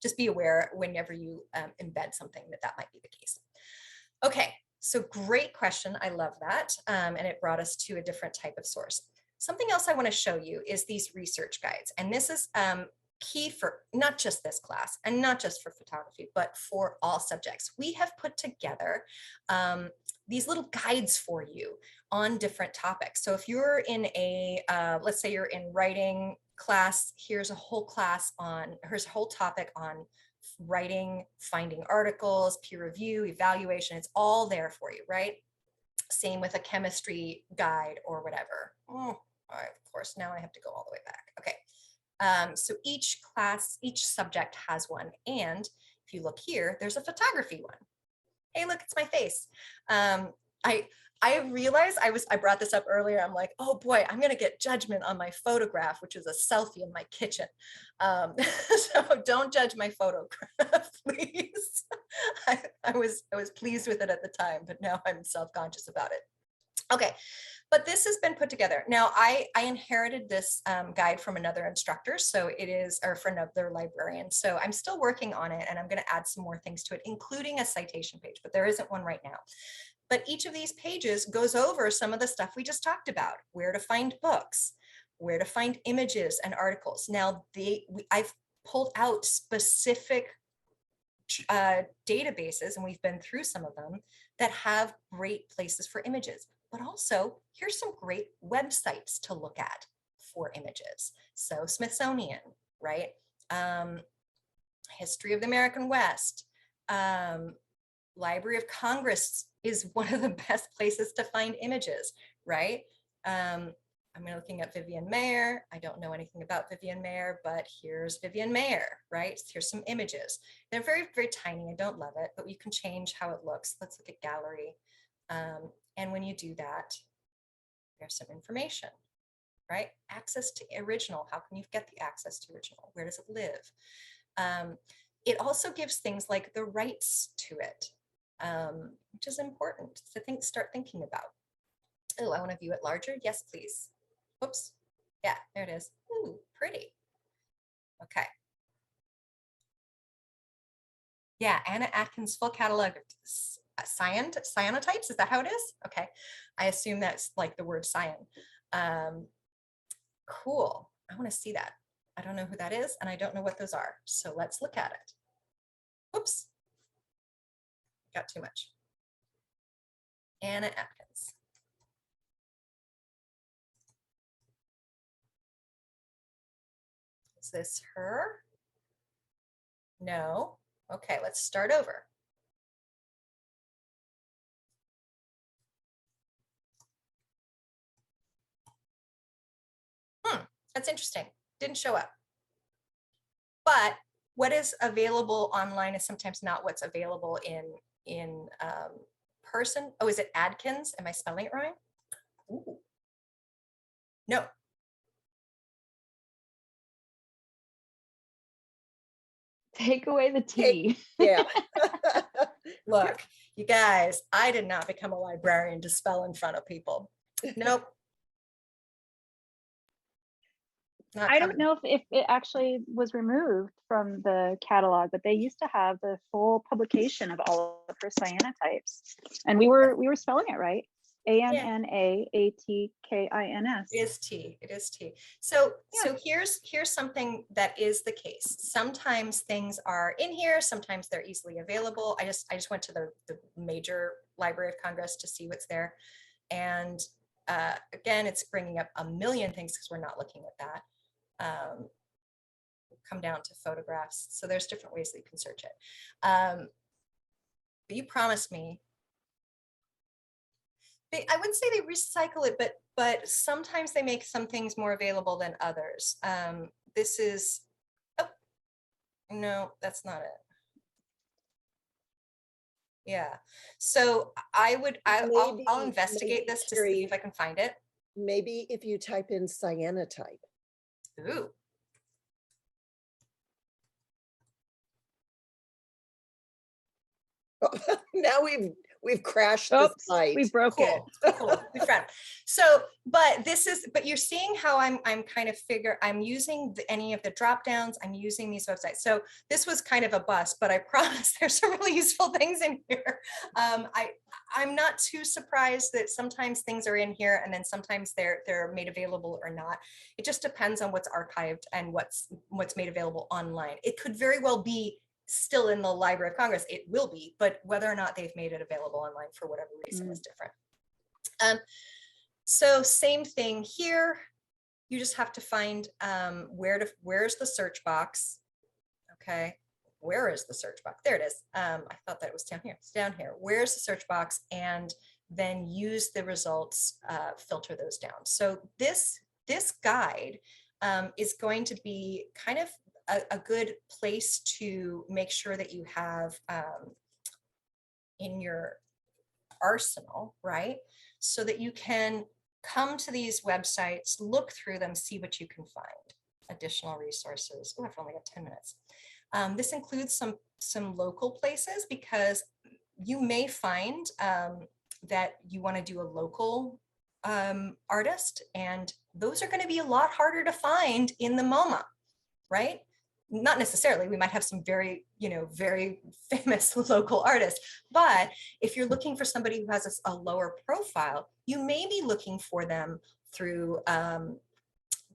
just be aware whenever you embed something that might be the case. Okay, so great question. I love that. And it brought us to a different type of source. Something else I want to show you is these research guides. And this is key for not just this class and not just for photography, but for all subjects. We have put together these little guides for you on different topics. So if you're in a, let's say you're in writing class, here's a whole topic on writing, finding articles, peer review, evaluation, it's all there for you, right? Same with a chemistry guide or whatever. Oh, of course, now I have to go all the way back. Okay. So each class, each subject has one. And if you look here, there's a photography one. Hey, look, it's my face. I realized I brought this up earlier. I'm like, oh boy, I'm going to get judgment on my photograph, which is a selfie in my kitchen. So don't judge my photograph, please. I was pleased with it at the time, but now I'm self-conscious about it. Okay, but this has been put together. Now, I inherited this guide from another instructor, so it is, or from another librarian. So I'm still working on it, and I'm going to add some more things to it, including a citation page, but there isn't one right now. But each of these pages goes over some of the stuff we just talked about, where to find books, where to find images and articles. Now, I've pulled out specific databases, and we've been through some of them, that have great places for images. But also, here's some great websites to look at for images. So Smithsonian, right? History of the American West. Library of Congress is one of the best places to find images, right? I'm looking at Vivian Mayer. I don't know anything about Vivian Mayer, but here's Vivian Mayer, right? Here's some images. They're very, very tiny. I don't love it, but you can change how it looks. Let's look at gallery. And when you do that, there's some information, right? Access to original. How can you get the access to original? Where does it live? it also gives things like the rights to it, which is important to start thinking about. Oh, I want to view it larger. Yes, please. Whoops. Yeah, there it is. Ooh, pretty. Okay. Yeah, Anna Atkins' full catalog of cyanotypes. Is that how it is? Okay. I assume that's like the word cyan. Cool. I want to see that. I don't know who that is, and I don't know what those are. So let's look at it. Whoops. Got too much. Anna Atkins. Is this her? No. Okay, let's start over. That's interesting. Didn't show up. But what is available online is sometimes not what's available in person. Oh, is it Adkins? Am I spelling it wrong? Ooh. No. Take away the T. Yeah. Look, you guys, I did not become a librarian to spell in front of people. Nope. Not I don't coming. know if it actually was removed from the catalog, but they used to have the full publication of all of her cyanotypes, and we were spelling it right. ANNAATKINS. It is T. It is T. So so here's something that is the case. Sometimes things are in here. Sometimes they're easily available. I just went to the major Library of Congress to see what's there, and again, it's bringing up a million things because we're not looking at that. Come down to photographs. So there's different ways that you can search it. But you promised me. I wouldn't say they recycle it, but sometimes they make some things more available than others. This is, oh, no, that's not it. Yeah. So I'll investigate this to see if I can find it. Maybe if you type in cyanotype. Ooh. Now we've crashed the Oops, site. we broke it. Cool. We found. So, but you're seeing how I'm kind of I'm using any of the drop downs. I'm using these websites. So this was kind of a bust, but I promise there's some really useful things in here. I'm not too surprised that sometimes things are in here and then sometimes they're made available or not. It just depends on what's archived and what's made available online. It could very well be still in the Library of Congress. It will be, but whether or not they've made it available online for whatever reason is different. So same thing here. You just have to find where's the search box. Okay, where is the search box? There it is. I thought that it was down here. It's down here. Where's the search box? And then use the results, filter those down. So this guide is going to be kind of a good place to make sure that you have in your arsenal, right? So that you can come to these websites, look through them, see what you can find. Additional resources. Oh, I've only got 10 minutes. This includes some local places because you may find that you want to do a local artist, and those are going to be a lot harder to find in the MoMA, right? Not necessarily, we might have some very famous local artists, but if you're looking for somebody who has a lower profile, you may be looking for them through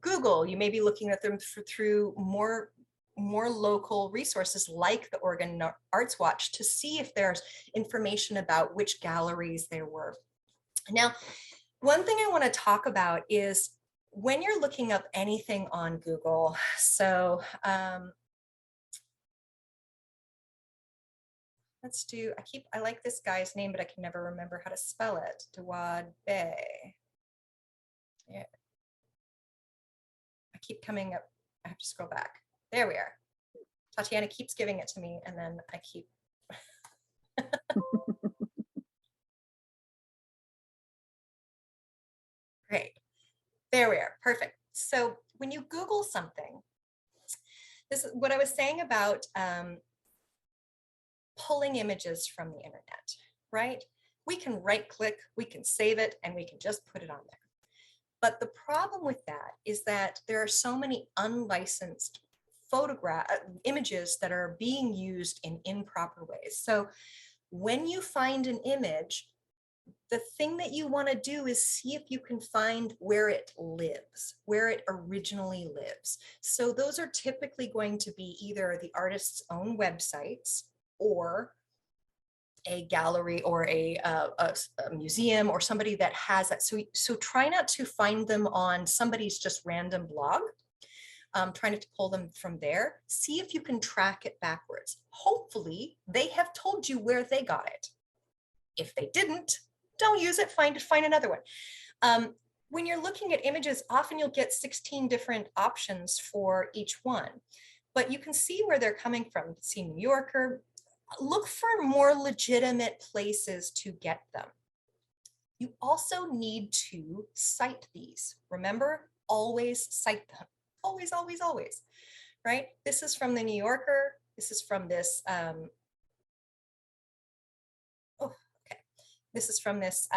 Google. You may be looking at them through more local resources like the Oregon Arts Watch to see if there's information about which galleries there were. Now, one thing I want to talk about is when you're looking up anything on Google, so let's do, I like this guy's name, but I can never remember how to spell it. Dawad Bey. Yeah. I keep coming up, I have to scroll back. There we are. Tatiana keeps giving it to me and then I keep. Great. There we are. Perfect. So when you Google something, this is what I was saying about pulling images from the internet, right? We can right click, we can save it, and we can just put it on there. But the problem with that is that there are so many unlicensed images that are being used in improper ways. So when you find an image, the thing that you want to do is see if you can find where it lives, where it originally lives. So those are typically going to be either the artist's own websites or a gallery or a museum or somebody that has that. So try not to find them on somebody's just random blog. Trying to pull them from there. See if you can track it backwards. Hopefully they have told you where they got it. If they didn't, don't use it, find another one. When you're looking at images, often you'll get 16 different options for each one, but you can see where they're coming from. See New Yorker. Look for more legitimate places to get them. You also need to cite these. Remember, always cite them. Always, always, always, right? This is from the New Yorker. This is from this, this is from this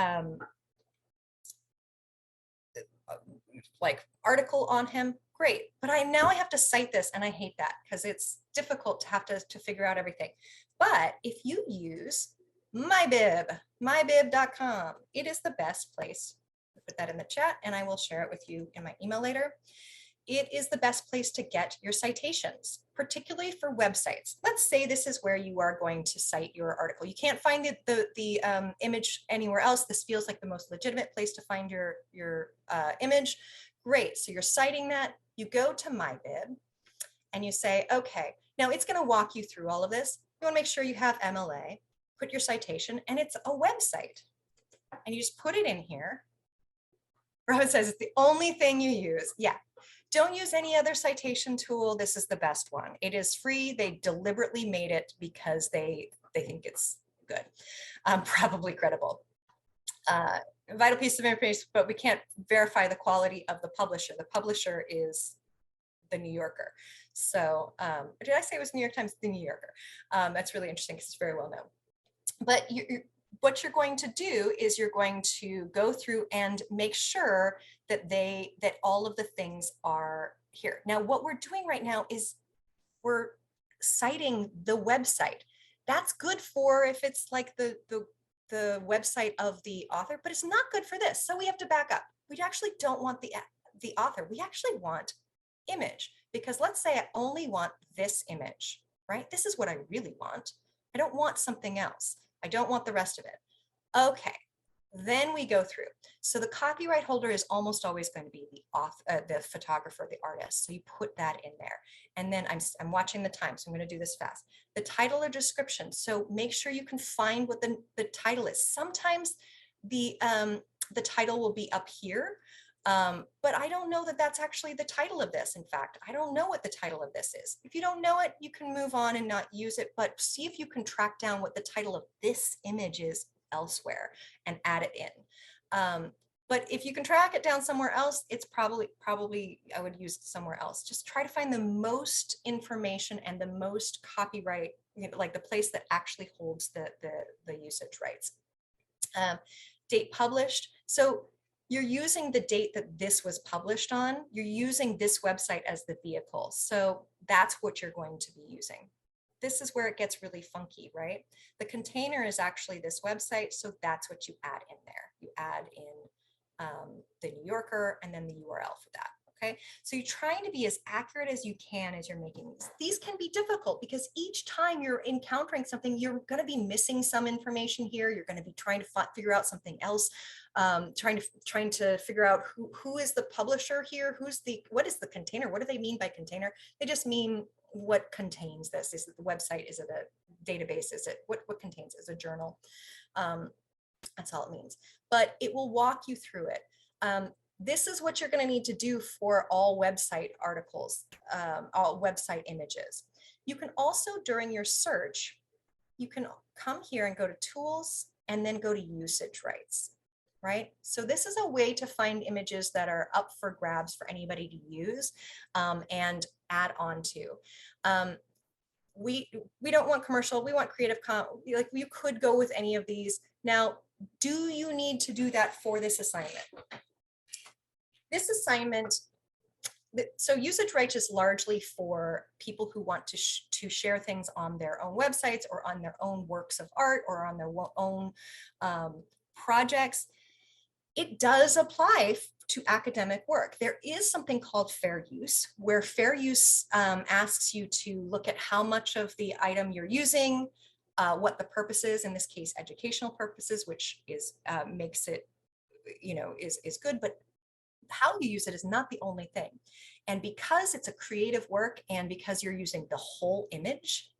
like article on him. Great, but now I have to cite this, and I hate that because it's difficult to have to figure out everything. But if you use MyBib, mybib.com, it is the best place. I'll put that in the chat, and I will share it with you in my email later. It is the best place to get your citations, particularly for websites. Let's say this is where you are going to cite your article. You can't find the image anywhere else. This feels like the most legitimate place to find your image. Great, so you're citing that. You go to MyBib and you say, okay, now it's gonna walk you through all of this. You wanna make sure you have MLA, put your citation, and it's a website. And you just put it in here. Robin says it's the only thing you use. Yeah. Don't use any other citation tool. This is the best one. It is free. They deliberately made it because they think it's good, probably credible. Vital piece of information, but we can't verify the quality of the publisher. The publisher is the New Yorker. So did I say it was New York Times? The New Yorker. That's really interesting because it's very well known. But what you're going to do is you're going to go through and make sure that all of the things are here. Now, what we're doing right now is we're citing the website. That's good for if it's like the website of the author, but it's not good for this. So we have to back up. We actually don't want the author. We actually want image, because let's say I only want this image, right? This is what I really want. I don't want something else. I don't want the rest of it. Okay, then we go through. So the copyright holder is almost always going to be the author, the photographer, the artist. So you put that in there. And then I'm watching the time, so I'm going to do this fast. The title or description. So make sure you can find what the title is. Sometimes the title will be up here, but I don't know that that's actually the title of this. In fact, I don't know what the title of this is. If you don't know it, you can move on and not use it, but see if you can track down what the title of this image is elsewhere and add it in. But if you can track it down somewhere else, it's probably I would use it somewhere else. Just try to find the most information and the most copyright, like the place that actually holds the usage rights. Date published. So you're using the date that this was published on. You're using this website as the vehicle. So that's what you're going to be using. This is where it gets really funky, right? The container is actually this website. So that's what you add in there. You add in the New Yorker and then the URL for that. Okay, so you're trying to be as accurate as you can as you're making these. These can be difficult because each time you're encountering something, you're going to be missing some information here. You're going to be trying to figure out something else, trying to figure out who is the publisher here, what is the container? What do they mean by container? They just mean what contains this. Is it the website? Is it a database? Is it what contains it? Is it a journal? That's all it means. But it will walk you through it. This is what you're going to need to do for all website articles, all website images. You can also, during your search, you can come here and go to tools and then go to usage rights, right? So this is a way to find images that are up for grabs for anybody to use and add on to. we don't want commercial, we want creative like you could go with any of these. Now, do you need to do that for this assignment? This assignment, so usage rights is largely for people who want to share things on their own websites or on their own works of art or on their own projects. It does apply to academic work. There is something called fair use, where fair use asks you to look at how much of the item you're using, what the purpose is, in this case, educational purposes, which is makes it, is good, but how you use it is not the only thing. And because it's a creative work and because you're using the whole image,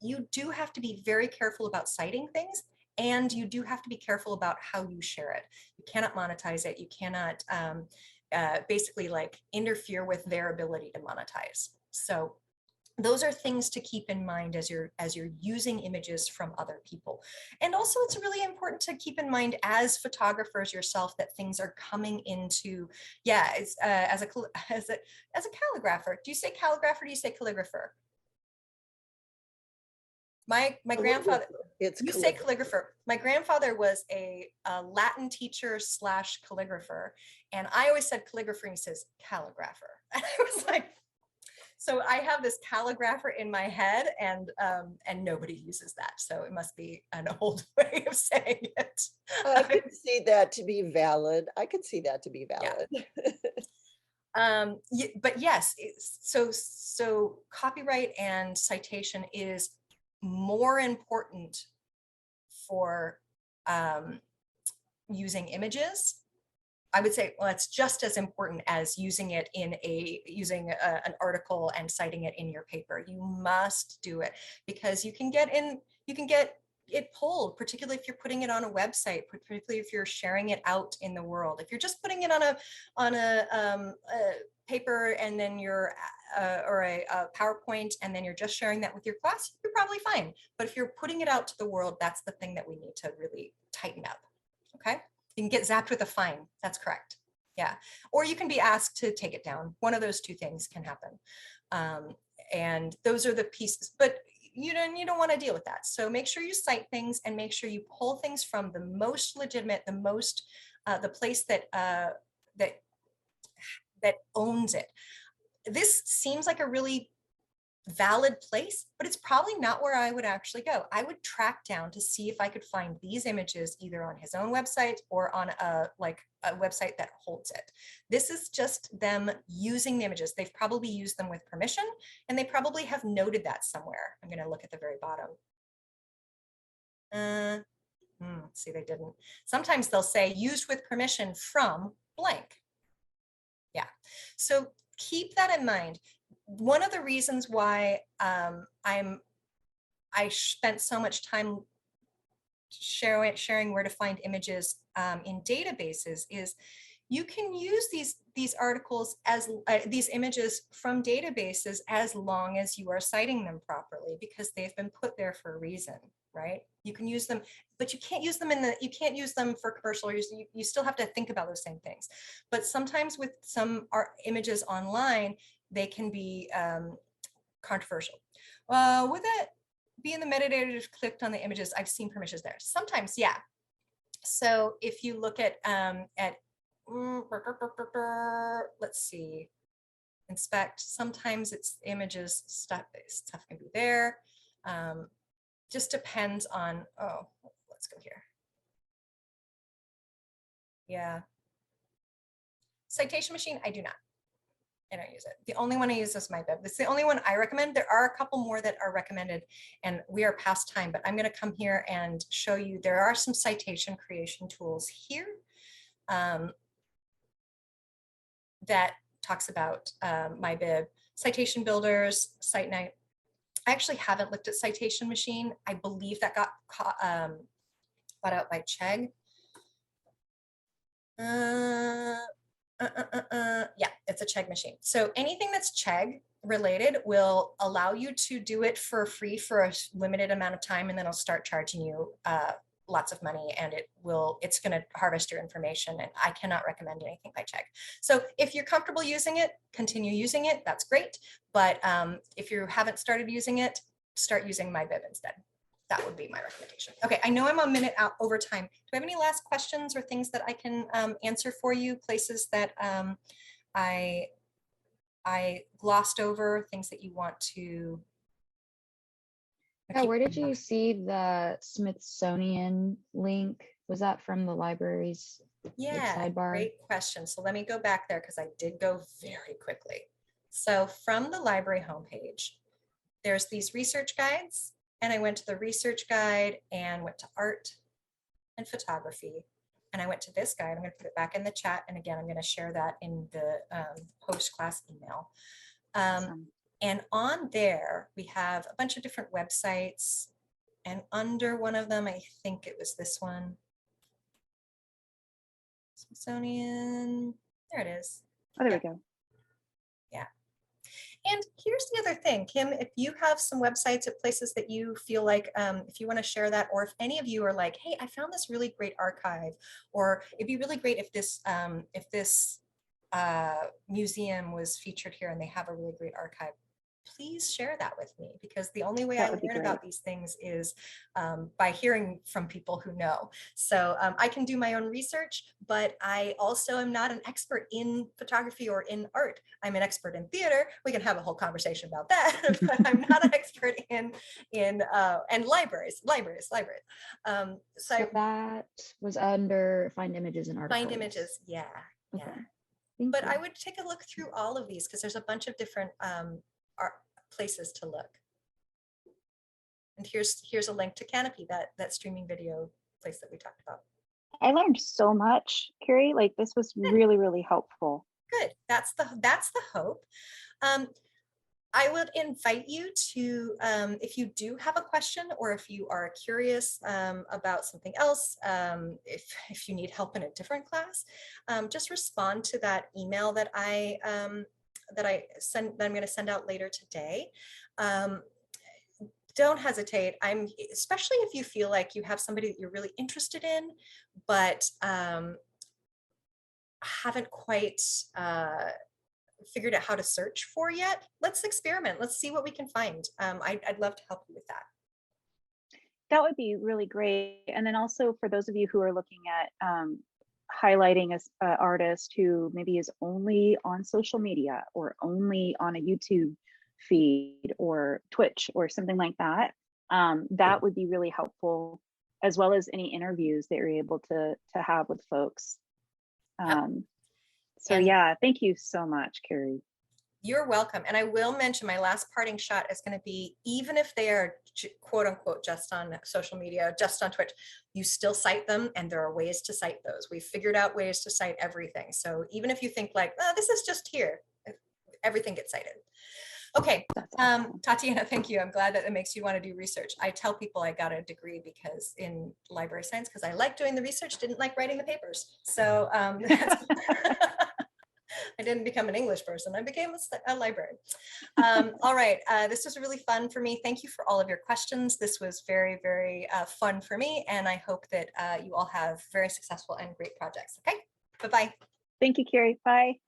you do have to be very careful about citing things, and you do have to be careful about how you share it. You cannot monetize it. You cannot basically like interfere with their ability to monetize. So those are things to keep in mind as you're using images from other people. And also it's really important to keep in mind as photographers yourself that things are coming into, as a calligrapher. Do you say calligrapher or do you say calligrapher? My grandfather, you say calligrapher. My grandfather was a Latin teacher / calligrapher. And I always said calligrapher and he says calligrapher. And I was like, so I have this calligrapher in my head and nobody uses that. So it must be an old way of saying it. I could see that to be valid. I could see that to be valid. Yeah. But yes, so copyright and citation is more important for using images. I would say, well, it's just as important as using it in an article and citing it in your paper. You must do it because you can get it pulled, particularly if you're putting it on a website, particularly if you're sharing it out in the world. If you're just putting it on a paper and then you're or a PowerPoint and then you're just sharing that with your class, you're probably fine. But if you're putting it out to the world, that's the thing that we need to really tighten up. Okay. You can get zapped with a fine. That's correct. Yeah. Or you can be asked to take it down. One of those two things can happen. And those are the pieces, but you don't want to deal with that. So make sure you cite things and make sure you pull things from the most legitimate, the place that owns it. This seems like a really valid place, but it's probably not where I would actually go. I would track down to see if I could find these images either on his own website or on a website that holds it. This is just them using the images. They've probably used them with permission and they probably have noted that somewhere. I'm going to look at the very bottom. See, they didn't. Sometimes they'll say used with permission from blank. Yeah, so keep that in mind. One of the reasons why I spent so much time sharing where to find images in databases is you can use these articles as these images from databases as long as you are citing them properly because they've been put there for a reason, right? You can use them, but you can't use them you can't use them for commercial use. You still have to think about those same things. But sometimes with some art images online, they can be controversial. Would that be in the metadata clicked on the images? I've seen permissions there. Sometimes, yeah. So if you look at let's see, inspect, sometimes it's images, stuff can be there. Just depends on, let's go here. Yeah. Citation machine, I do not. I don't use it. The only one I use is MyBib. It's the only one I recommend. There are a couple more that are recommended and we are past time, but I'm going to come here and show you there are some citation creation tools here that talks about MyBib, citation builders, SiteNight. I actually haven't looked at Citation Machine. I believe that got bought out by Chegg. Yeah, it's a Chegg machine. So anything that's Chegg related will allow you to do it for free for a limited amount of time, and then it'll start charging you lots of money, and it's going to harvest your information, and I cannot recommend anything by Chegg. So if you're comfortable using it, continue using it. That's great. But if you haven't started using it, start using MyBib instead. That would be my recommendation. Okay, I know I'm a minute out over time. Do I have any last questions or things that I can answer for you? Places that I glossed over, things that you want to. Yeah, where did you see the Smithsonian link? Was that from the library's Yeah, sidebar? great question. So let me go back there because I did go very quickly. So from the library homepage, there's these research guides, and I went to the research guide and went to art and photography. And I went to this guide. I'm going to put it back in the chat. And again, I'm going to share that in the post-class email. Awesome. And on there, we have a bunch of different websites. And under one of them, I think it was this one. Smithsonian, there it is. Oh, there Yeah. we go. Yeah. And here's the other thing, Kim, if you have some websites at places that you feel like, if you want to share that, or if any of you are like, hey, I found this really great archive, or it'd be really great if this museum was featured here and they have a really great archive, please share that with me, because the only way That I would be learn about great. these things is by hearing from people who know. So I can do my own research, but I also am not an expert in photography or in art. I'm an expert in theater. We can have a whole conversation about that, but I'm not an expert in and libraries. So that was under Find Images and Articles. Find images, yeah. Okay. Yeah. But you. I would take a look through all of these because there's a bunch of different places to look. And here's a link to Canopy, that streaming video place that we talked about. I learned so much, Carrie. Like, this was really, really helpful. Good. That's the hope. I would invite you to, if you do have a question, or if you are curious about something else, if you need help in a different class, just respond to that email that I'm going to send out later today. Don't hesitate. Especially if you feel like you have somebody that you're really interested in, but haven't quite figured out how to search for yet. Let's experiment. Let's see what we can find. I'd love to help you with that. That would be really great. And then also for those of you who are looking at highlighting an artist who maybe is only on social media or only on a YouTube feed or Twitch or something like that, that would be really helpful, as well as any interviews that you're able to have with folks. So yeah, thank you so much, Carrie. You're welcome. And I will mention my last parting shot is going to be, even if they are quote unquote just on social media, just on Twitch, you still cite them, and there are ways to cite those. We've figured out ways to cite everything. So even if you think like, oh, this is just here, everything gets cited. Okay, Awesome. Tatiana, thank you. I'm glad that it makes you want to do research. I tell people I got a degree because in library science, because I like doing the research, didn't like writing the papers. So I didn't become an English person. I became a librarian. All right, this was really fun for me. Thank you for all of your questions. This was very, very fun for me. And I hope that you all have very successful and great projects. Okay, bye-bye. Thank you, Carrie. Bye.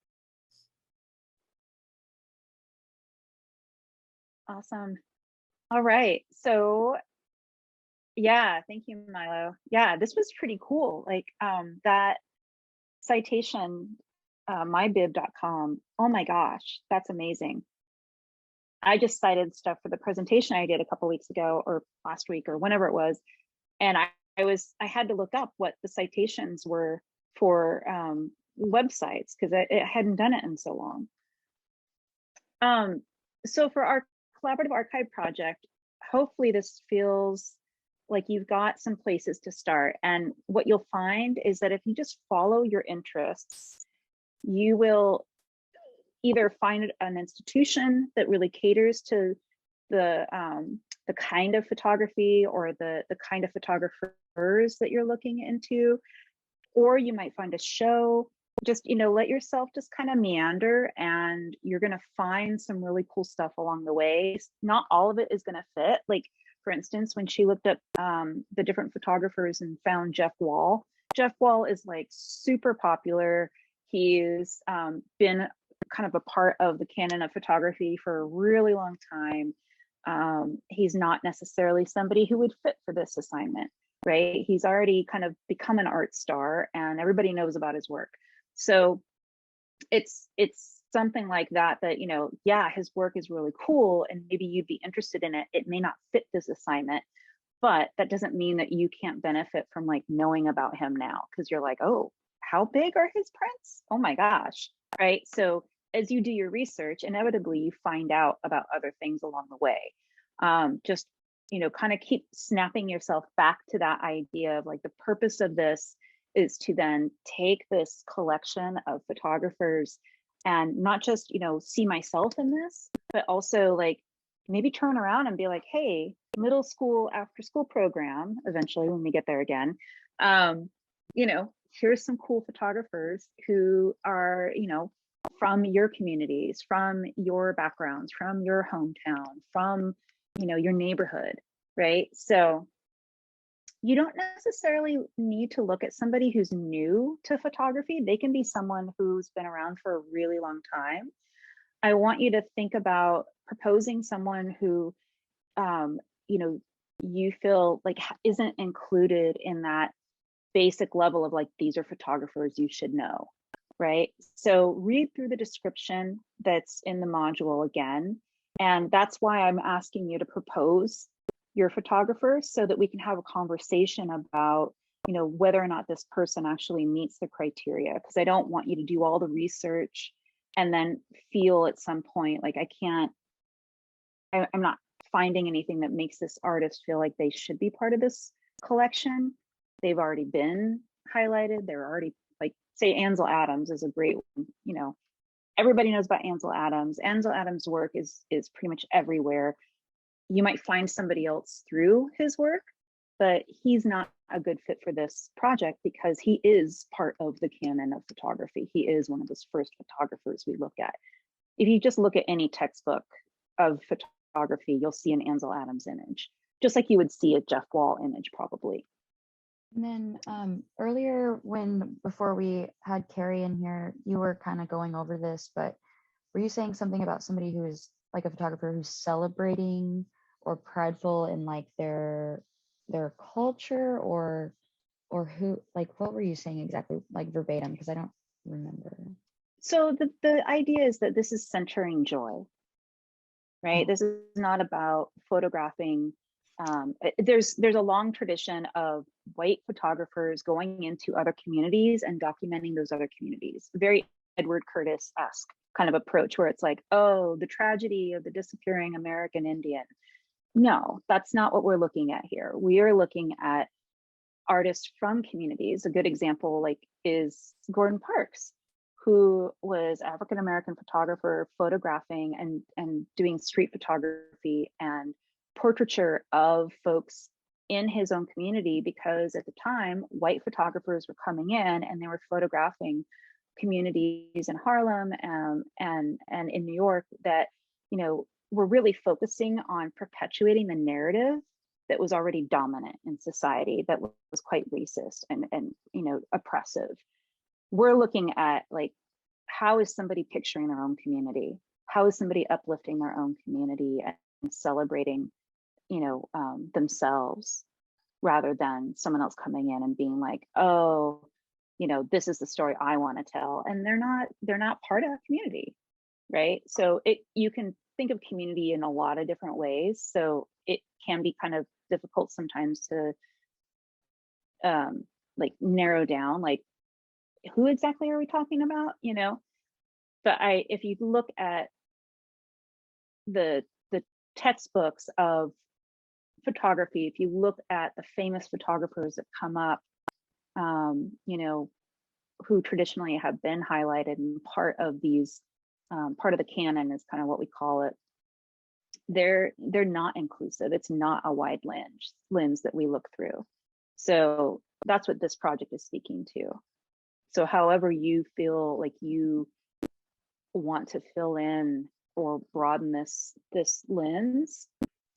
Awesome. All right. So yeah, thank you, Milo. Yeah, this was pretty cool. Like that citation, mybib.com. Oh my gosh, that's amazing. I just cited stuff for the presentation I did a couple weeks ago or last week or whenever it was. And I had to look up what the citations were for websites because it hadn't done it in so long. So for our collaborative archive project, hopefully this feels like you've got some places to start. And what you'll find is that if you just follow your interests, you will either find an institution that really caters to the kind of photography or the kind of photographers that you're looking into, or you might find a show. Just, let yourself just kind of meander, and you're going to find some really cool stuff along the way. Not all of it is going to fit. Like, for instance, when she looked up the different photographers and found Jeff Wall. Jeff Wall is like super popular. He's been kind of a part of the canon of photography for a really long time. He's not necessarily somebody who would fit for this assignment, right? He's already kind of become an art star and everybody knows about his work. So it's something like that, you know, yeah, his work is really cool and maybe you'd be interested in it. It may not fit this assignment, but that doesn't mean that you can't benefit from like knowing about him now, because you're like, oh, how big are his prints? Oh my gosh, right? So as you do your research, inevitably you find out about other things along the way. Just, you know, kind of keep snapping yourself back to that idea of like the purpose of this is to then take this collection of photographers and not just, you know, see myself in this, but also like maybe turn around and be like, hey, middle school after school program, eventually when we get there again, you know, here's some cool photographers who are, you know, from your communities, from your backgrounds, from your hometown, from, you know, your neighborhood, right? So you don't necessarily need to look at somebody who's new to photography. They can be someone who's been around for a really long time. I want you to think about proposing someone who, you know, you feel like isn't included in that basic level of like, these are photographers you should know, right? So read through the description that's in the module again. And that's why I'm asking you to propose your photographers so that we can have a conversation about, you know, whether or not this person actually meets the criteria. Because I don't want you to do all the research and then feel at some point like I'm not finding anything that makes this artist feel like they should be part of this collection. They've already been highlighted. They're already, like, say Ansel Adams is a great one, you know, everybody knows about Ansel Adams. Ansel Adams' work is pretty much everywhere. You might find somebody else through his work, but he's not a good fit for this project because he is part of the canon of photography. He is one of those first photographers we look at. If you just look at any textbook of photography, you'll see an Ansel Adams image, just like you would see a Jeff Wall image probably. And then earlier before we had Carrie in here, you were kind of going over this, but were you saying something about somebody who is like a photographer who's celebrating or prideful in like their culture or who, like, what were you saying exactly, like verbatim? Because I don't remember. So the idea is that this is centering joy, right? This is not about photographing. There's a long tradition of white photographers going into other communities and documenting those other communities. Very Edward Curtis-esque kind of approach where it's like, oh, the tragedy of the disappearing American Indian. No, that's not what we're looking at here. We are looking at artists from communities. A good example like is Gordon Parks, who was African-American photographer photographing and doing street photography and portraiture of folks in his own community, because at the time white photographers were coming in and they were photographing communities in Harlem and in New York that, you know, were really focusing on perpetuating the narrative that was already dominant in society, that was quite racist and you know, oppressive. We're looking at like, how is somebody picturing their own community? How is somebody uplifting their own community and celebrating, you know, themselves, rather than someone else coming in and being like, oh, you know, this is the story I want to tell, and they're not part of a community, right? So you can think of community in a lot of different ways. So it can be kind of difficult sometimes to like narrow down, like, who exactly are we talking about, you know? But if you look at the textbooks of photography, if you look at the famous photographers that come up, you know, who traditionally have been highlighted and part of these, part of the canon is kind of what we call it. They're not inclusive. It's not a wide lens that we look through. So that's what this project is speaking to. So however you feel like you want to fill in or broaden this lens,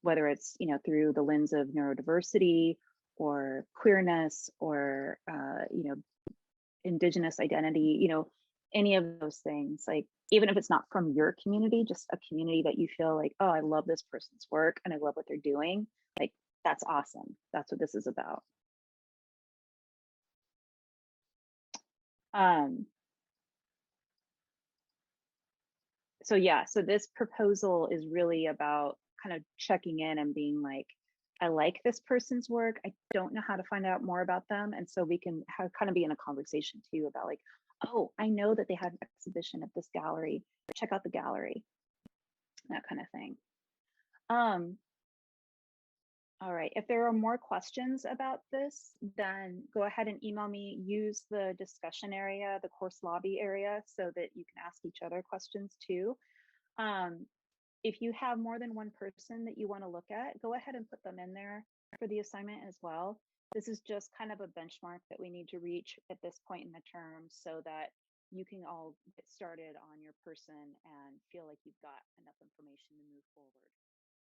whether it's, you know, through the lens of neurodiversity or queerness or, you know, indigenous identity, you know, any of those things, like even if it's not from your community, just a community that you feel like, oh, I love this person's work and I love what they're doing, like that's awesome. That's what this is about. So yeah, so this proposal is really about kind of checking in and being like, I like this person's work. I don't know how to find out more about them. And so we can have kind of be in a conversation too about like, oh, I know that they had an exhibition at this gallery. Check out the gallery, that kind of thing. All right, if there are more questions about this, then go ahead and email me. Use the discussion area, the course lobby area, so that you can ask each other questions too. If you have more than one person that you want to look at, go ahead and put them in there for the assignment as well. This is just kind of a benchmark that we need to reach at this point in the term so that you can all get started on your person and feel like you've got enough information to move forward.